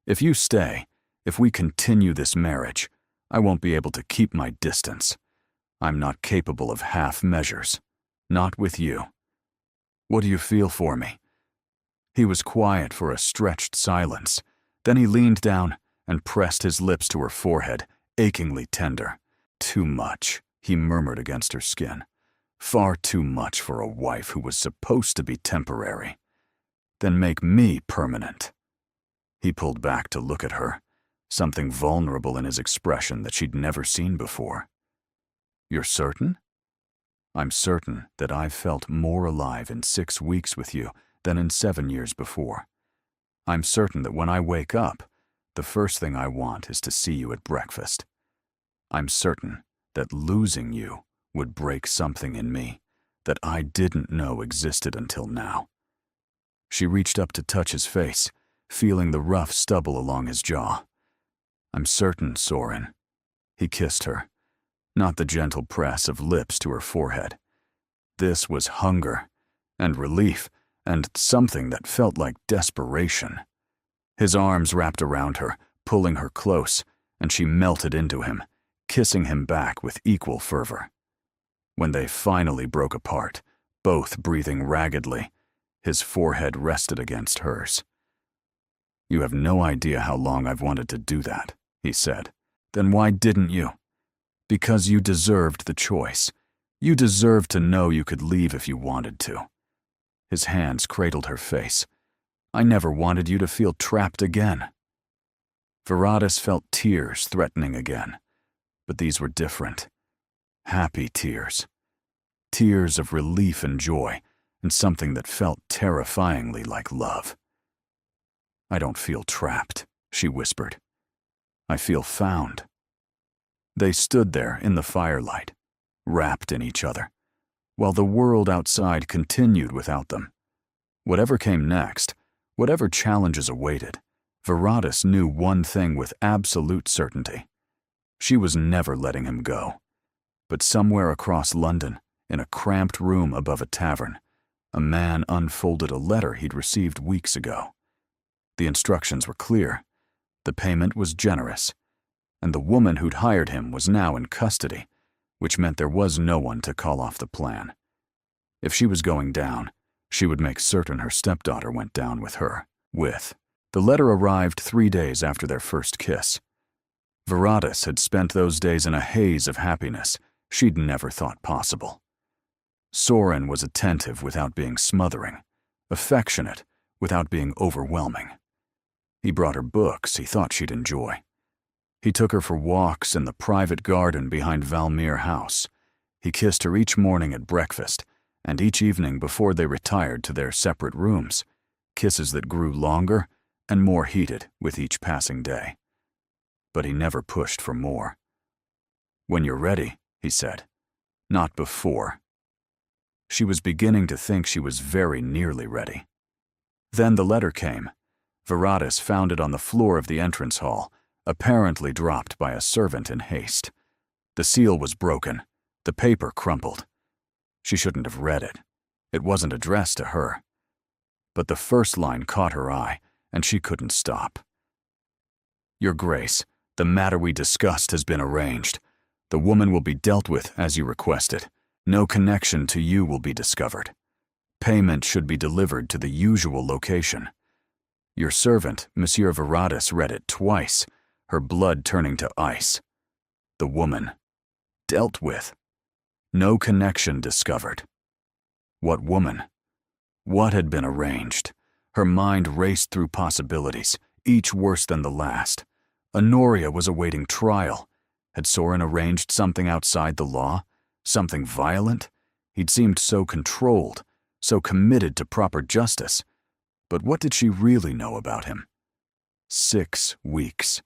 If you stay, if we continue this marriage, I won't be able to keep my distance. I'm not capable of half measures. Not with you. What do you feel for me?" He was quiet for a stretched silence. Then he leaned down and pressed his lips to her forehead, achingly tender. "Too much," he murmured against her skin. "Far too much for a wife who was supposed to be temporary. Then make me permanent." He pulled back to look at her, something vulnerable in his expression that she'd never seen before. "You're certain?" "I'm certain that I've felt more alive in 6 weeks with you than in 7 years before. I'm certain that when I wake up, the first thing I want is to see you at breakfast. I'm certain that losing you would break something in me that I didn't know existed until now." She reached up to touch his face, feeling the rough stubble along his jaw. "I'm certain, Soren." He kissed her, not the gentle press of lips to her forehead. This was hunger and relief and something that felt like desperation. His arms wrapped around her, pulling her close, and she melted into him, kissing him back with equal fervor. When they finally broke apart, both breathing raggedly, his forehead rested against hers. "You have no idea how long I've wanted to do that," he said. "Then why didn't you?" "Because you deserved the choice. You deserved to know you could leave if you wanted to." His hands cradled her face. "I never wanted you to feel trapped again." Viratus felt tears threatening again, but these were different. Happy tears. Tears of relief and joy, and something that felt terrifyingly like love. "I don't feel trapped," she whispered. "I feel found." They stood there in the firelight, wrapped in each other, while the world outside continued without them. Whatever came next, whatever challenges awaited, Viratus knew one thing with absolute certainty. She was never letting him go. But somewhere across London, in a cramped room above a tavern, a man unfolded a letter he'd received weeks ago. The instructions were clear. The payment was generous, and the woman who'd hired him was now in custody, which meant there was no one to call off the plan. If she was going down, she would make certain her stepdaughter went down with her. The letter arrived 3 days after their first kiss. Viratus had spent those days in a haze of happiness she'd never thought possible. Soren was attentive without being smothering, affectionate without being overwhelming. He brought her books he thought she'd enjoy. He took her for walks in the private garden behind Valmere House. He kissed her each morning at breakfast, and each evening before they retired to their separate rooms, kisses that grew longer and more heated with each passing day. But he never pushed for more. "When you're ready," he said. "Not before." She was beginning to think she was very nearly ready. Then the letter came. Viratus found it on the floor of the entrance hall, apparently dropped by a servant in haste. The seal was broken, The paper crumpled. She shouldn't have read it. It wasn't addressed to her. But the first line caught her eye, and she couldn't stop. Your Grace, the matter we discussed has been arranged. The woman will be dealt with as you requested. No connection to you will be discovered. Payment should be delivered to the usual location. Your servant, Monsieur Viratus, read it twice, her blood turning to ice. The woman. Dealt with. No connection discovered. What woman? What had been arranged? Her mind raced through possibilities, each worse than the last. Honoria was awaiting trial. Had Soren arranged something outside the law? Something violent? He'd seemed so controlled, so committed to proper justice. But what did she really know about him? 6 weeks.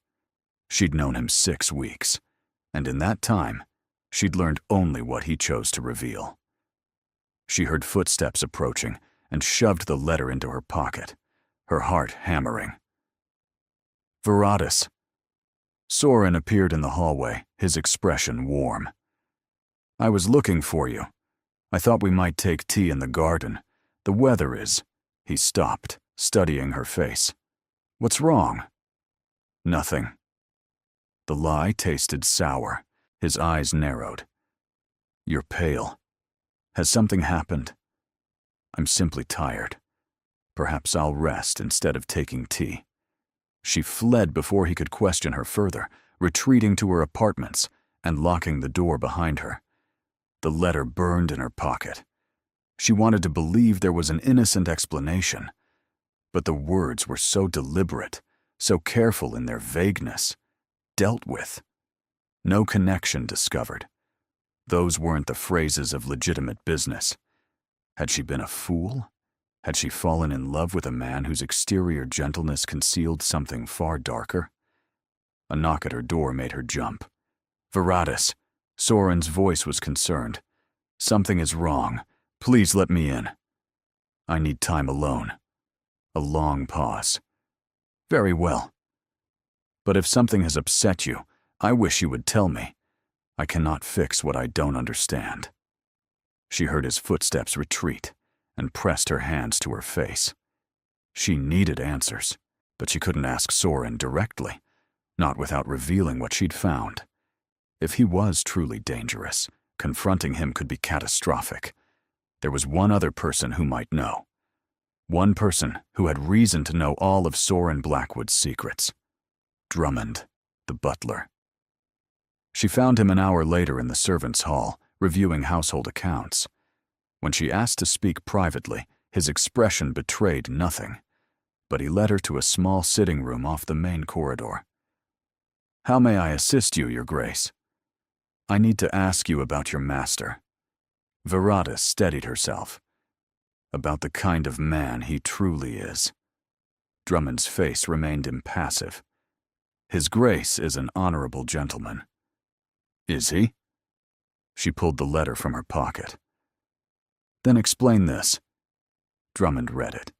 She'd known him 6 weeks, and in that time, she'd learned only what he chose to reveal. She heard footsteps approaching and shoved the letter into her pocket, her heart hammering. Viratus. Soren appeared in the hallway, his expression warm. I was looking for you. I thought we might take tea in the garden. The weather is... He stopped, studying her face. What's wrong? Nothing. The lie tasted sour. His eyes narrowed. You're pale. Has something happened? I'm simply tired. Perhaps I'll rest instead of taking tea. She fled before he could question her further, retreating to her apartments and locking the door behind her. The letter burned in her pocket. She wanted to believe there was an innocent explanation, but the words were so deliberate, so careful in their vagueness. Dealt with. No connection discovered. Those weren't the phrases of legitimate business. Had she been a fool? Had she fallen in love with a man whose exterior gentleness concealed something far darker? A knock at her door made her jump. Viratus. Soren's voice was concerned. Something is wrong. Please let me in. I need time alone. A long pause. Very well. But if something has upset you, I wish you would tell me. I cannot fix what I don't understand. She heard his footsteps retreat and pressed her hands to her face. She needed answers, but she couldn't ask Soren directly, not without revealing what she'd found. If he was truly dangerous, confronting him could be catastrophic. There was one other person who might know. One person who had reason to know all of Soren Blackwood's secrets. Drummond, the butler. She found him an hour later in the servants' hall, reviewing household accounts. When she asked to speak privately, his expression betrayed nothing, but he led her to a small sitting room off the main corridor. How may I assist you, Your Grace? I need to ask you about your master. Viratus steadied herself. About the kind of man he truly is. Drummond's face remained impassive. His Grace is an honorable gentleman. Is he? She pulled the letter from her pocket. Then explain this. Drummond read it.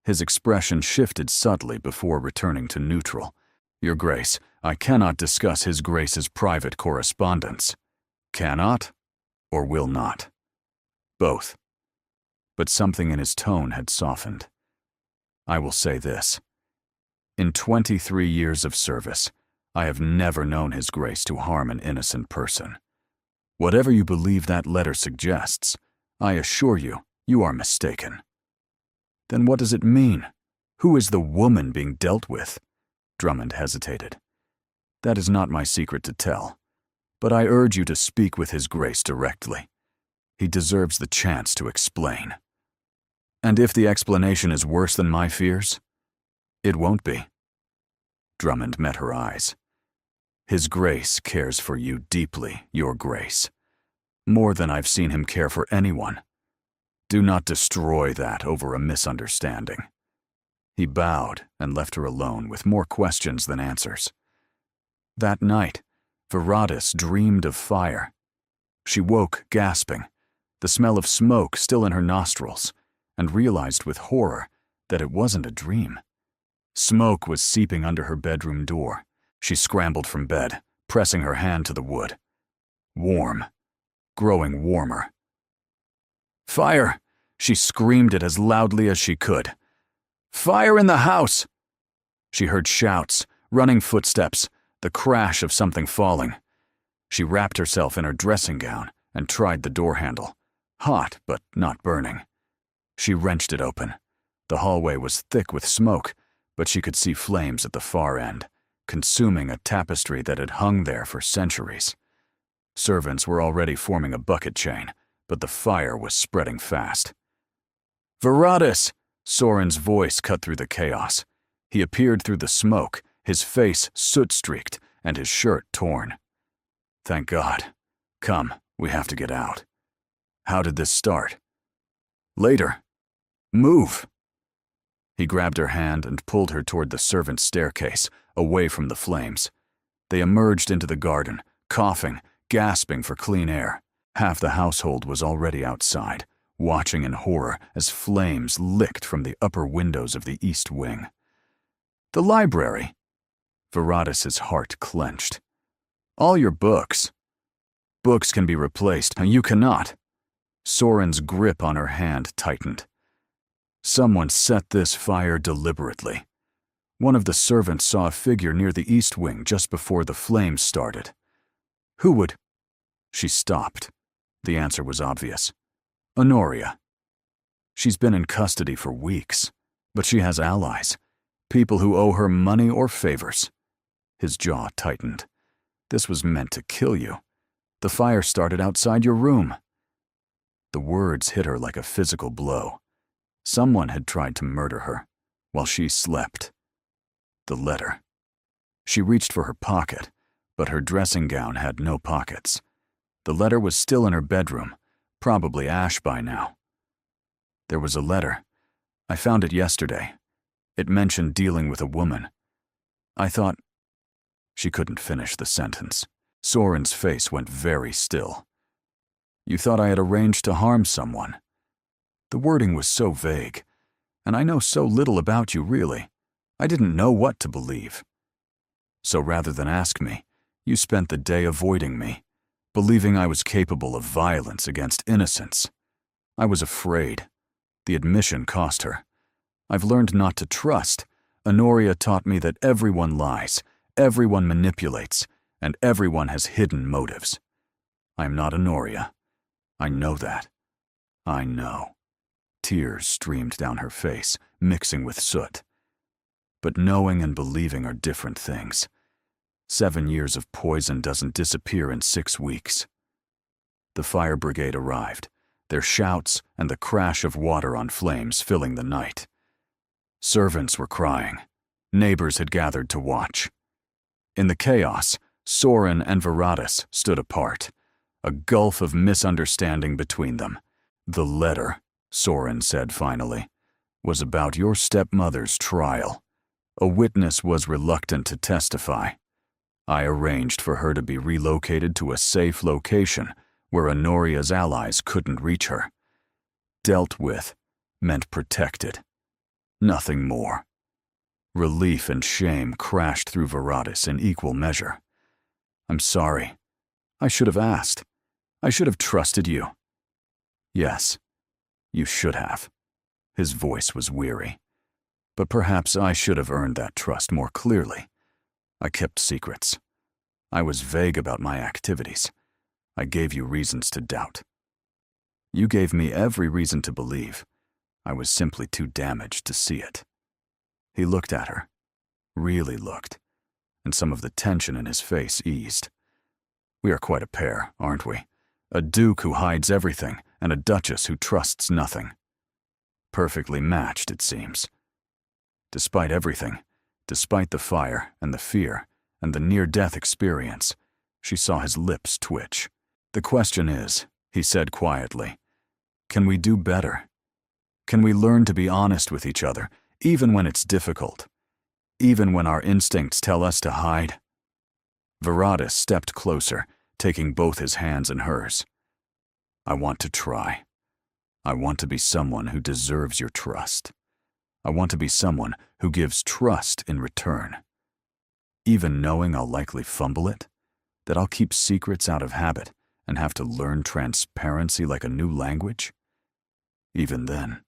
His expression shifted subtly before returning to neutral. Your Grace, I cannot discuss His Grace's private correspondence. Cannot or will not? Both. But something in his tone had softened. I will say this. In 23 years of service, I have never known His Grace to harm an innocent person. Whatever you believe that letter suggests, I assure you, you are mistaken. Then what does it mean? Who is the woman being dealt with? Drummond hesitated. That is not my secret to tell, but I urge you to speak with His Grace directly. He deserves the chance to explain. And if the explanation is worse than my fears? It won't be. Drummond met her eyes. His Grace cares for you deeply, Your Grace. More than I've seen him care for anyone. Do not destroy that over a misunderstanding. He bowed and left her alone with more questions than answers. That night, Viratus dreamed of fire. She woke gasping, the smell of smoke still in her nostrils, and realized with horror that it wasn't a dream. Smoke was seeping under her bedroom door. She scrambled from bed, pressing her hand to the wood. Warm. growing warmer. "Fire!" She screamed it as loudly as she could. "Fire in the house!" She heard shouts, running footsteps, the crash of something falling. She wrapped herself in her dressing gown and tried the door handle, hot but not burning. She wrenched it open. The hallway was thick with smoke, but she could see flames at the far end, consuming a tapestry that had hung there for centuries. Servants were already forming a bucket chain, but the fire was spreading fast. "Viratus!" Soren's voice cut through the chaos. He appeared through the smoke, his face soot-streaked and his shirt torn. "Thank God. Come, we have to get out." "How did this start?" "Later. Move." He grabbed her hand and pulled her toward the servants' staircase, away from the flames. They emerged into the garden, coughing, gasping for clean air. Half the household was already outside, watching in horror as flames licked from the upper windows of the east wing. "The library." Viratus's heart clenched. "All your books." "Books can be replaced. You cannot." Soren's grip on her hand tightened. "Someone set this fire deliberately. One of the servants saw a figure near the east wing just before the flames started. Who would—" She stopped. The answer was obvious. "Honoria. She's been in custody for weeks, but she has allies, people who owe her money or favors." His jaw tightened. "This was meant to kill you. The fire started outside your room." The words hit her like a physical blow. Someone had tried to murder her while she slept. The letter. She reached for her pocket, but her dressing gown had no pockets. The letter was still in her bedroom, probably ash by now. "There was a letter. I found it yesterday. It mentioned dealing with a woman. I thought—" She couldn't finish the sentence. Soren's face went very still. "You thought I had arranged to harm someone." The wording was so vague, and I know so little about you, really. I didn't know what to believe. "So rather than ask me, you spent the day avoiding me, believing I was capable of violence against innocents. I was afraid. The admission cost her. I've learned not to trust. Honoria taught me that everyone lies, everyone manipulates, and everyone has hidden motives. I'm not Honoria. I know that. I know." Tears streamed down her face, mixing with soot. But knowing and believing are different things. 7 years of poison doesn't disappear in 6 weeks. The fire brigade arrived, their shouts and the crash of water on flames filling the night. Servants were crying. Neighbors had gathered to watch. In the chaos, Soren and Viratus stood apart, a gulf of misunderstanding between them. "The letter," Soren said finally, "was about your stepmother's trial. A witness was reluctant to testify. I arranged for her to be relocated to a safe location where Honoria's allies couldn't reach her. Dealt with meant protected. Nothing more." Relief and shame crashed through Viratus in equal measure. "I'm sorry. I should have asked. I should have trusted you." "Yes, you should have." His voice was weary. "But perhaps I should have earned that trust more clearly. I kept secrets. I was vague about my activities. I gave you reasons to doubt. You gave me every reason to believe. I was simply too damaged to see it." He looked at her, really looked, and some of the tension in his face eased. "We are quite a pair, aren't we? A duke who hides everything and a duchess who trusts nothing. Perfectly matched, it seems." Despite everything, despite the fire and the fear and the near-death experience, she saw his lips twitch. "The question is," he said quietly, "can we do better? Can we learn to be honest with each other, even when it's difficult? Even when our instincts tell us to hide?" Viratus stepped closer, taking both his hands in hers. "I want to try. I want to be someone who deserves your trust. I want to be someone who gives trust in return. Even knowing I'll likely fumble it, that I'll keep secrets out of habit and have to learn transparency like a new language? Even then,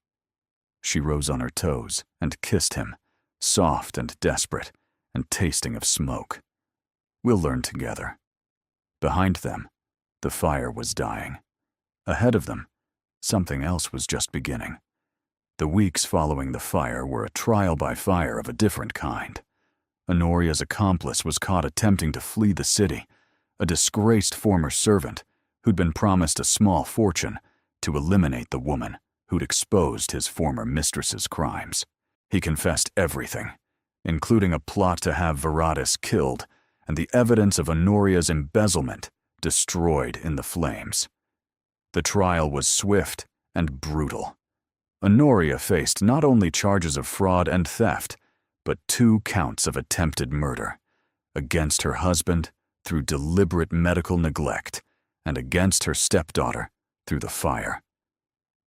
she rose on her toes and kissed him, soft and desperate, and tasting of smoke. We'll learn together. Behind them, the fire was dying. Ahead of them, something else was just beginning. The weeks following the fire were a trial by fire of a different kind. Honoria's accomplice was caught attempting to flee the city, a disgraced former servant who'd been promised a small fortune to eliminate the woman who'd exposed his former mistress's crimes. He confessed everything, including a plot to have Viratis killed and the evidence of Honoria's embezzlement destroyed in the flames. The trial was swift and brutal. Honoria faced not only charges of fraud and theft, but 2 counts of attempted murder, against her husband through deliberate medical neglect, and against her stepdaughter through the fire.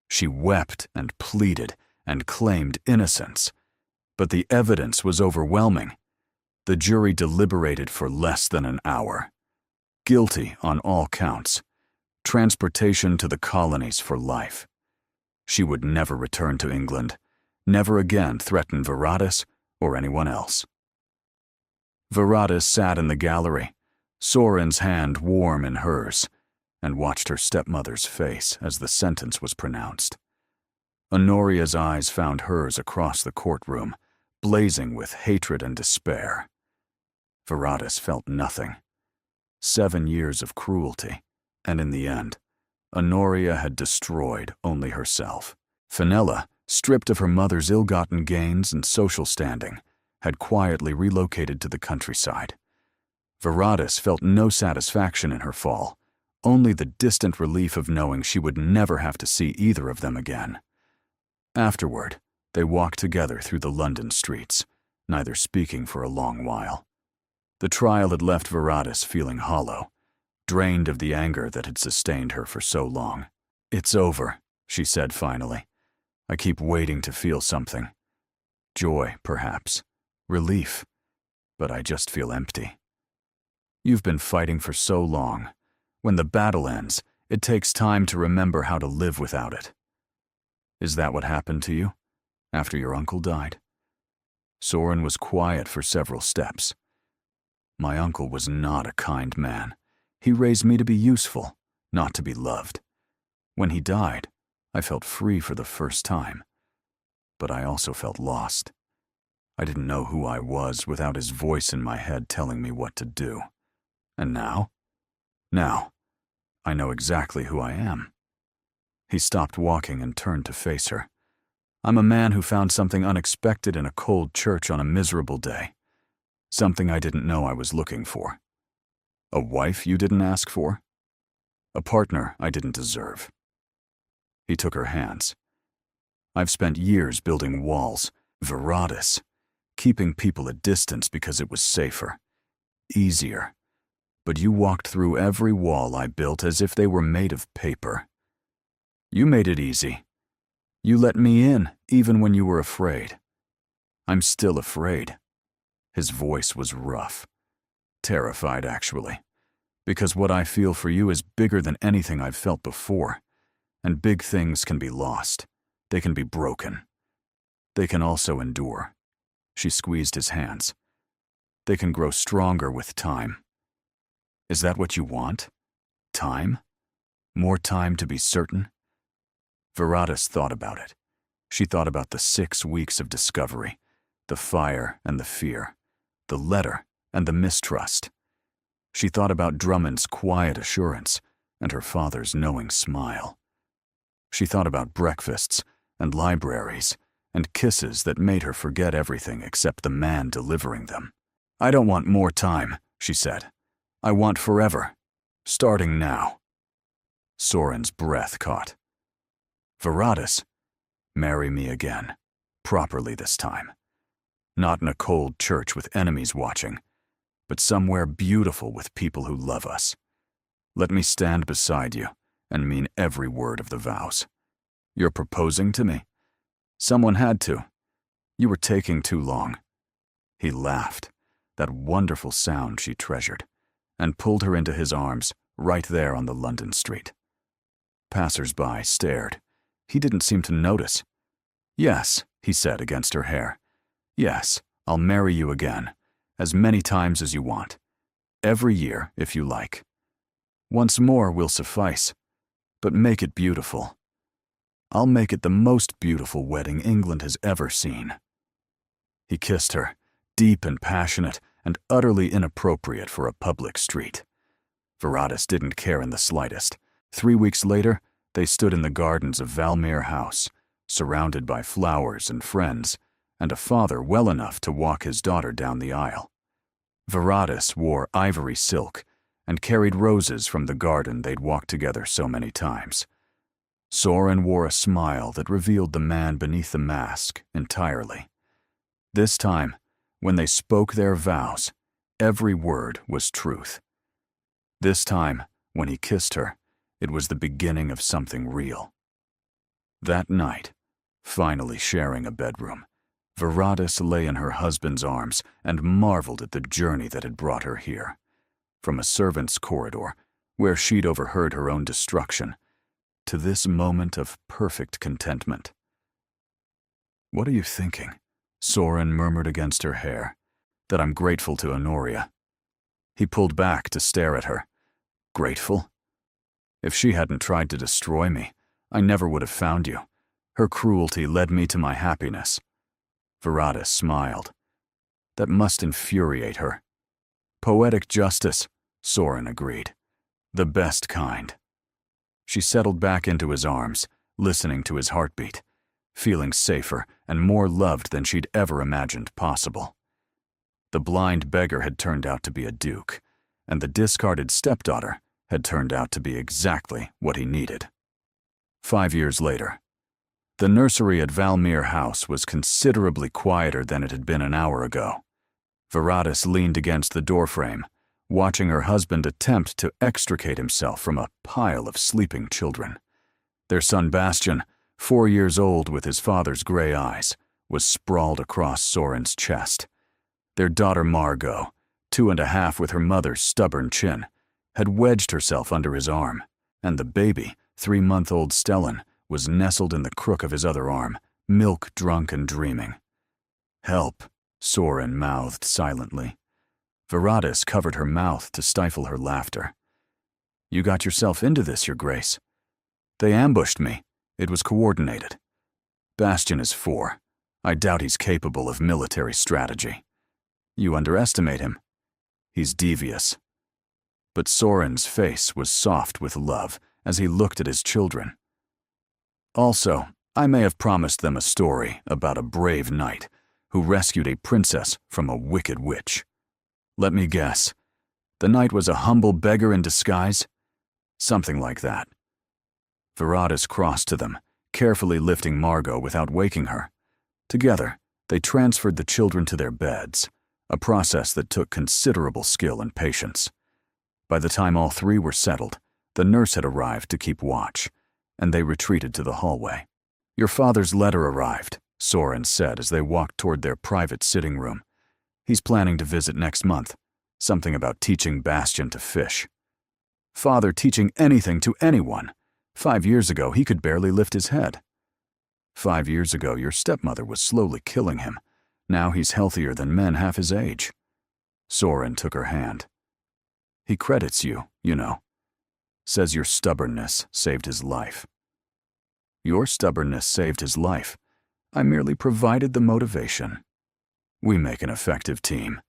She wept and pleaded and claimed innocence, but the evidence was overwhelming. The jury deliberated for less than an hour. Guilty on all counts. Transportation to the colonies for life. She would never return to England, never again threaten Viratis or anyone else. Viratis sat in the gallery, Soren's hand warm in hers, and watched her stepmother's face as the sentence was pronounced. Honoria's eyes found hers across the courtroom, blazing with hatred and despair. Viratis felt nothing. 7 years of cruelty, and in the end, Honoria had destroyed only herself. Fenella, stripped of her mother's ill-gotten gains and social standing, had quietly relocated to the countryside. Viratis felt no satisfaction in her fall, only the distant relief of knowing she would never have to see either of them again. Afterward, they walked together through the London streets, neither speaking for a long while. The trial had left Viratis feeling hollow, drained of the anger that had sustained her for so long. "It's over," she said finally. "I keep waiting to feel something. Joy, perhaps. Relief. But I just feel empty. You've been fighting for so long. When the battle ends, it takes time to remember how to live without it. Is that what happened to you, after your uncle died?" Soren was quiet for several steps. "My uncle was not a kind man. He raised me to be useful, not to be loved. When he died, I felt free for the first time. But I also felt lost. I didn't know who I was without his voice in my head telling me what to do. And now? Now, I know exactly who I am." He stopped walking and turned to face her. "I'm a man who found something unexpected in a cold church on a miserable day. Something I didn't know I was looking for. A wife you didn't ask for? A partner I didn't deserve." He took her hands. "I've spent years building walls, Viratis, keeping people at distance because it was safer, easier. But you walked through every wall I built as if they were made of paper. You made it easy. You let me in even when you were afraid. I'm still afraid." His voice was rough. Terrified, actually, because what I feel for you is bigger than anything I've felt before, and big things can be lost. They can be broken. They can also endure. She squeezed his hands. They can grow stronger with time. Is that what you want? Time? More time to be certain? Viratis thought about it. She thought about the 6 weeks of discovery, the fire and the fear, the letter and the mistrust. She thought about Drummond's quiet assurance and her father's knowing smile. She thought about breakfasts and libraries and kisses that made her forget everything except the man delivering them. "I don't want more time," she said. "I want forever, starting now." Soren's breath caught. "Viratis, marry me again, properly this time. Not in a cold church with enemies watching, but somewhere beautiful with people who love us. Let me stand beside you and mean every word of the vows. You're proposing to me? Someone had to. You were taking too long." He laughed, that wonderful sound she treasured, and pulled her into his arms right there on the London street. Passers-by stared. He didn't seem to notice. "Yes," he said against her hair. "Yes, I'll marry you again, as many times as you want. Every year, if you like. Once more will suffice, but make it beautiful. I'll make it the most beautiful wedding England has ever seen." He kissed her, deep and passionate and utterly inappropriate for a public street. Viratus didn't care in the slightest. 3 weeks later, they stood in the gardens of Valmere House, surrounded by flowers and friends, and a father well enough to walk his daughter down the aisle. Viratus wore ivory silk and carried roses from the garden they'd walked together so many times. Soren wore a smile that revealed the man beneath the mask entirely. This time, when they spoke their vows, every word was truth. This time, when he kissed her, it was the beginning of something real. That night, finally sharing a bedroom, Viratus lay in her husband's arms and marveled at the journey that had brought her here. From a servant's corridor, where she'd overheard her own destruction, to this moment of perfect contentment. "What are you thinking?" Soren murmured against her hair. "That I'm grateful to Honoria." He pulled back to stare at her. "Grateful? If she hadn't tried to destroy me, I never would have found you. Her cruelty led me to my happiness." Viratus smiled. "That must infuriate her." "Poetic justice," Soren agreed. "The best kind." She settled back into his arms, listening to his heartbeat, feeling safer and more loved than she'd ever imagined possible. The blind beggar had turned out to be a duke, and the discarded stepdaughter had turned out to be exactly what he needed. 5 years later, the nursery at Valmere House was considerably quieter than it had been an hour ago. Viratus leaned against the doorframe, watching her husband attempt to extricate himself from a pile of sleeping children. Their son Bastian, 4 years old with his father's gray eyes, was sprawled across Soren's chest. Their daughter Margot, 2.5 with her mother's stubborn chin, had wedged herself under his arm, and the baby, 3-month-old Stellan, was nestled in the crook of his other arm, milk-drunk and dreaming. "Help," Soren mouthed silently. Viratus covered her mouth to stifle her laughter. "You got yourself into this, Your Grace." "They ambushed me. It was coordinated. Bastian is 4. I doubt he's capable of military strategy." "You underestimate him." "He's devious." But Soren's face was soft with love as he looked at his children. "Also, I may have promised them a story about a brave knight who rescued a princess from a wicked witch. Let me guess. The knight was a humble beggar in disguise?" "Something like that." Viratus crossed to them, carefully lifting Margot without waking her. Together, they transferred the children to their beds, a process that took considerable skill and patience. By the time all 3 were settled, the nurse had arrived to keep watch, and they retreated to the hallway. "Your father's letter arrived," Soren said as they walked toward their private sitting room. "He's planning to visit next month. Something about teaching Bastian to fish." "Father teaching anything to anyone? 5 years ago, he could barely lift his head." 5 years ago, your stepmother was slowly killing him. Now he's healthier than men half his age." Soren took her hand. "He credits you, you know. Says your stubbornness saved his life." "Your stubbornness saved his life. I merely provided the motivation. We make an effective team."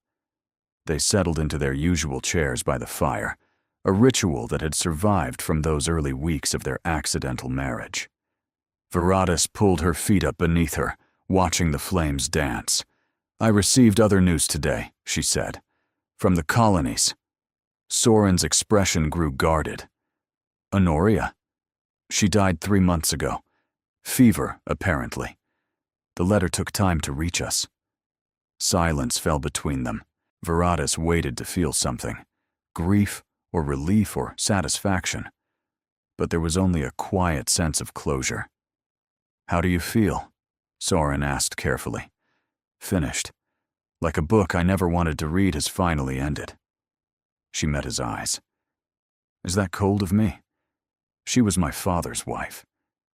They settled into their usual chairs by the fire, a ritual that had survived from those early weeks of their accidental marriage. Viratus pulled her feet up beneath her, watching the flames dance. "I received other news today," she said. "From the colonies." Soren's expression grew guarded. "Honoria? She died 3 months ago. Fever, apparently. The letter took time to reach us." Silence fell between them. Viratus waited to feel something. Grief, or relief, or satisfaction. But there was only a quiet sense of closure. "How do you feel?" Soren asked carefully. "Finished. Like a book I never wanted to read has finally ended." She met his eyes. Is that cold of me? She was my father's wife.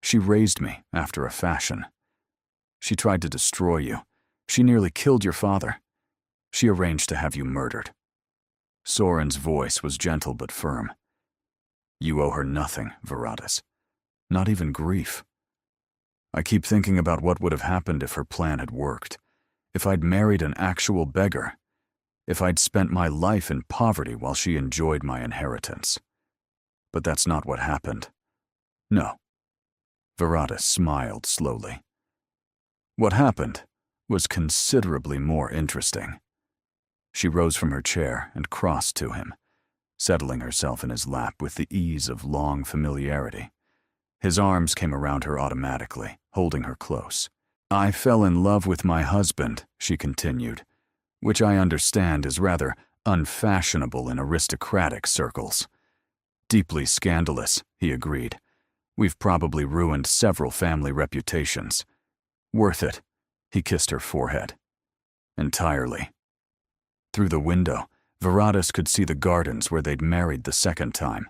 She raised me after a fashion. She tried to destroy you. She nearly killed your father. She arranged to have you murdered." Soren's voice was gentle but firm. "You owe her nothing, Viratus. Not even grief. I keep thinking about what would have happened if her plan had worked. If I'd married an actual beggar. If I'd spent my life in poverty while she enjoyed my inheritance. But that's not what happened. No." Viratus smiled slowly. "What happened was considerably more interesting." She rose from her chair and crossed to him, settling herself in his lap with the ease of long familiarity. His arms came around her automatically, holding her close. "I fell in love with my husband," she continued, "which I understand is rather unfashionable in aristocratic circles." "Deeply scandalous," he agreed. "We've probably ruined several family reputations." "Worth it," he kissed her forehead. "Entirely." Through the window, Viratus could see the gardens where they'd married the second time,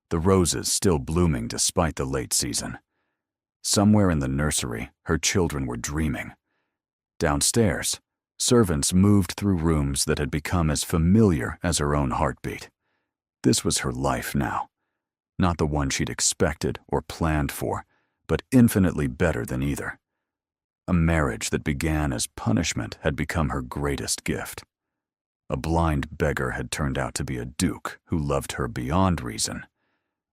the roses still blooming despite the late season. Somewhere in the nursery, her children were dreaming. Downstairs, servants moved through rooms that had become as familiar as her own heartbeat. This was her life now. Not the one she'd expected or planned for, but infinitely better than either. A marriage that began as punishment had become her greatest gift. A blind beggar had turned out to be a duke who loved her beyond reason,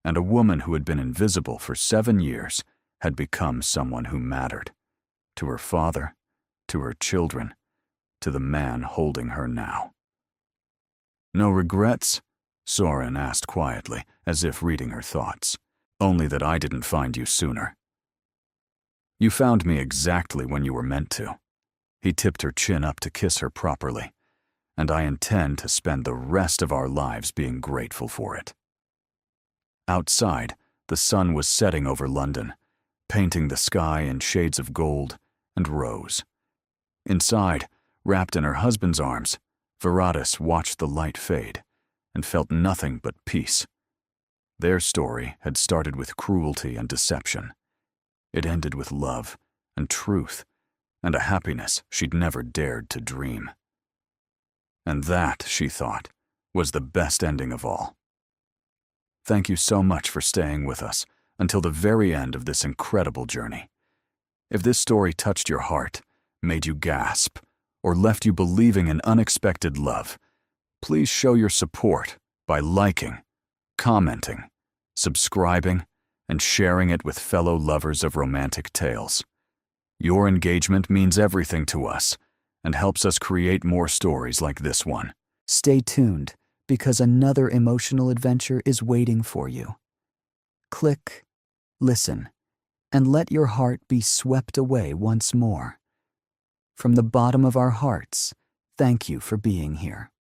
and a woman who had been invisible for 7 years had become someone who mattered. To her father, to her children, to the man holding her now. "No regrets?" Soren asked quietly, as if reading her thoughts. "Only that I didn't find you sooner." "You found me exactly when you were meant to." He tipped her chin up to kiss her properly. "And I intend to spend the rest of our lives being grateful for it." Outside, the sun was setting over London, painting the sky in shades of gold and rose. Inside, wrapped in her husband's arms, Viratus watched the light fade and felt nothing but peace. Their story had started with cruelty and deception. It ended with love and truth and a happiness she'd never dared to dream. And that, she thought, was the best ending of all. Thank you so much for staying with us until the very end of this incredible journey. If this story touched your heart, made you gasp, or left you believing in unexpected love, please show your support by liking, commenting, subscribing, and sharing it with fellow lovers of romantic tales. Your engagement means everything to us and helps us create more stories like this one. Stay tuned, because another emotional adventure is waiting for you. Click, listen, and let your heart be swept away once more. From the bottom of our hearts, thank you for being here.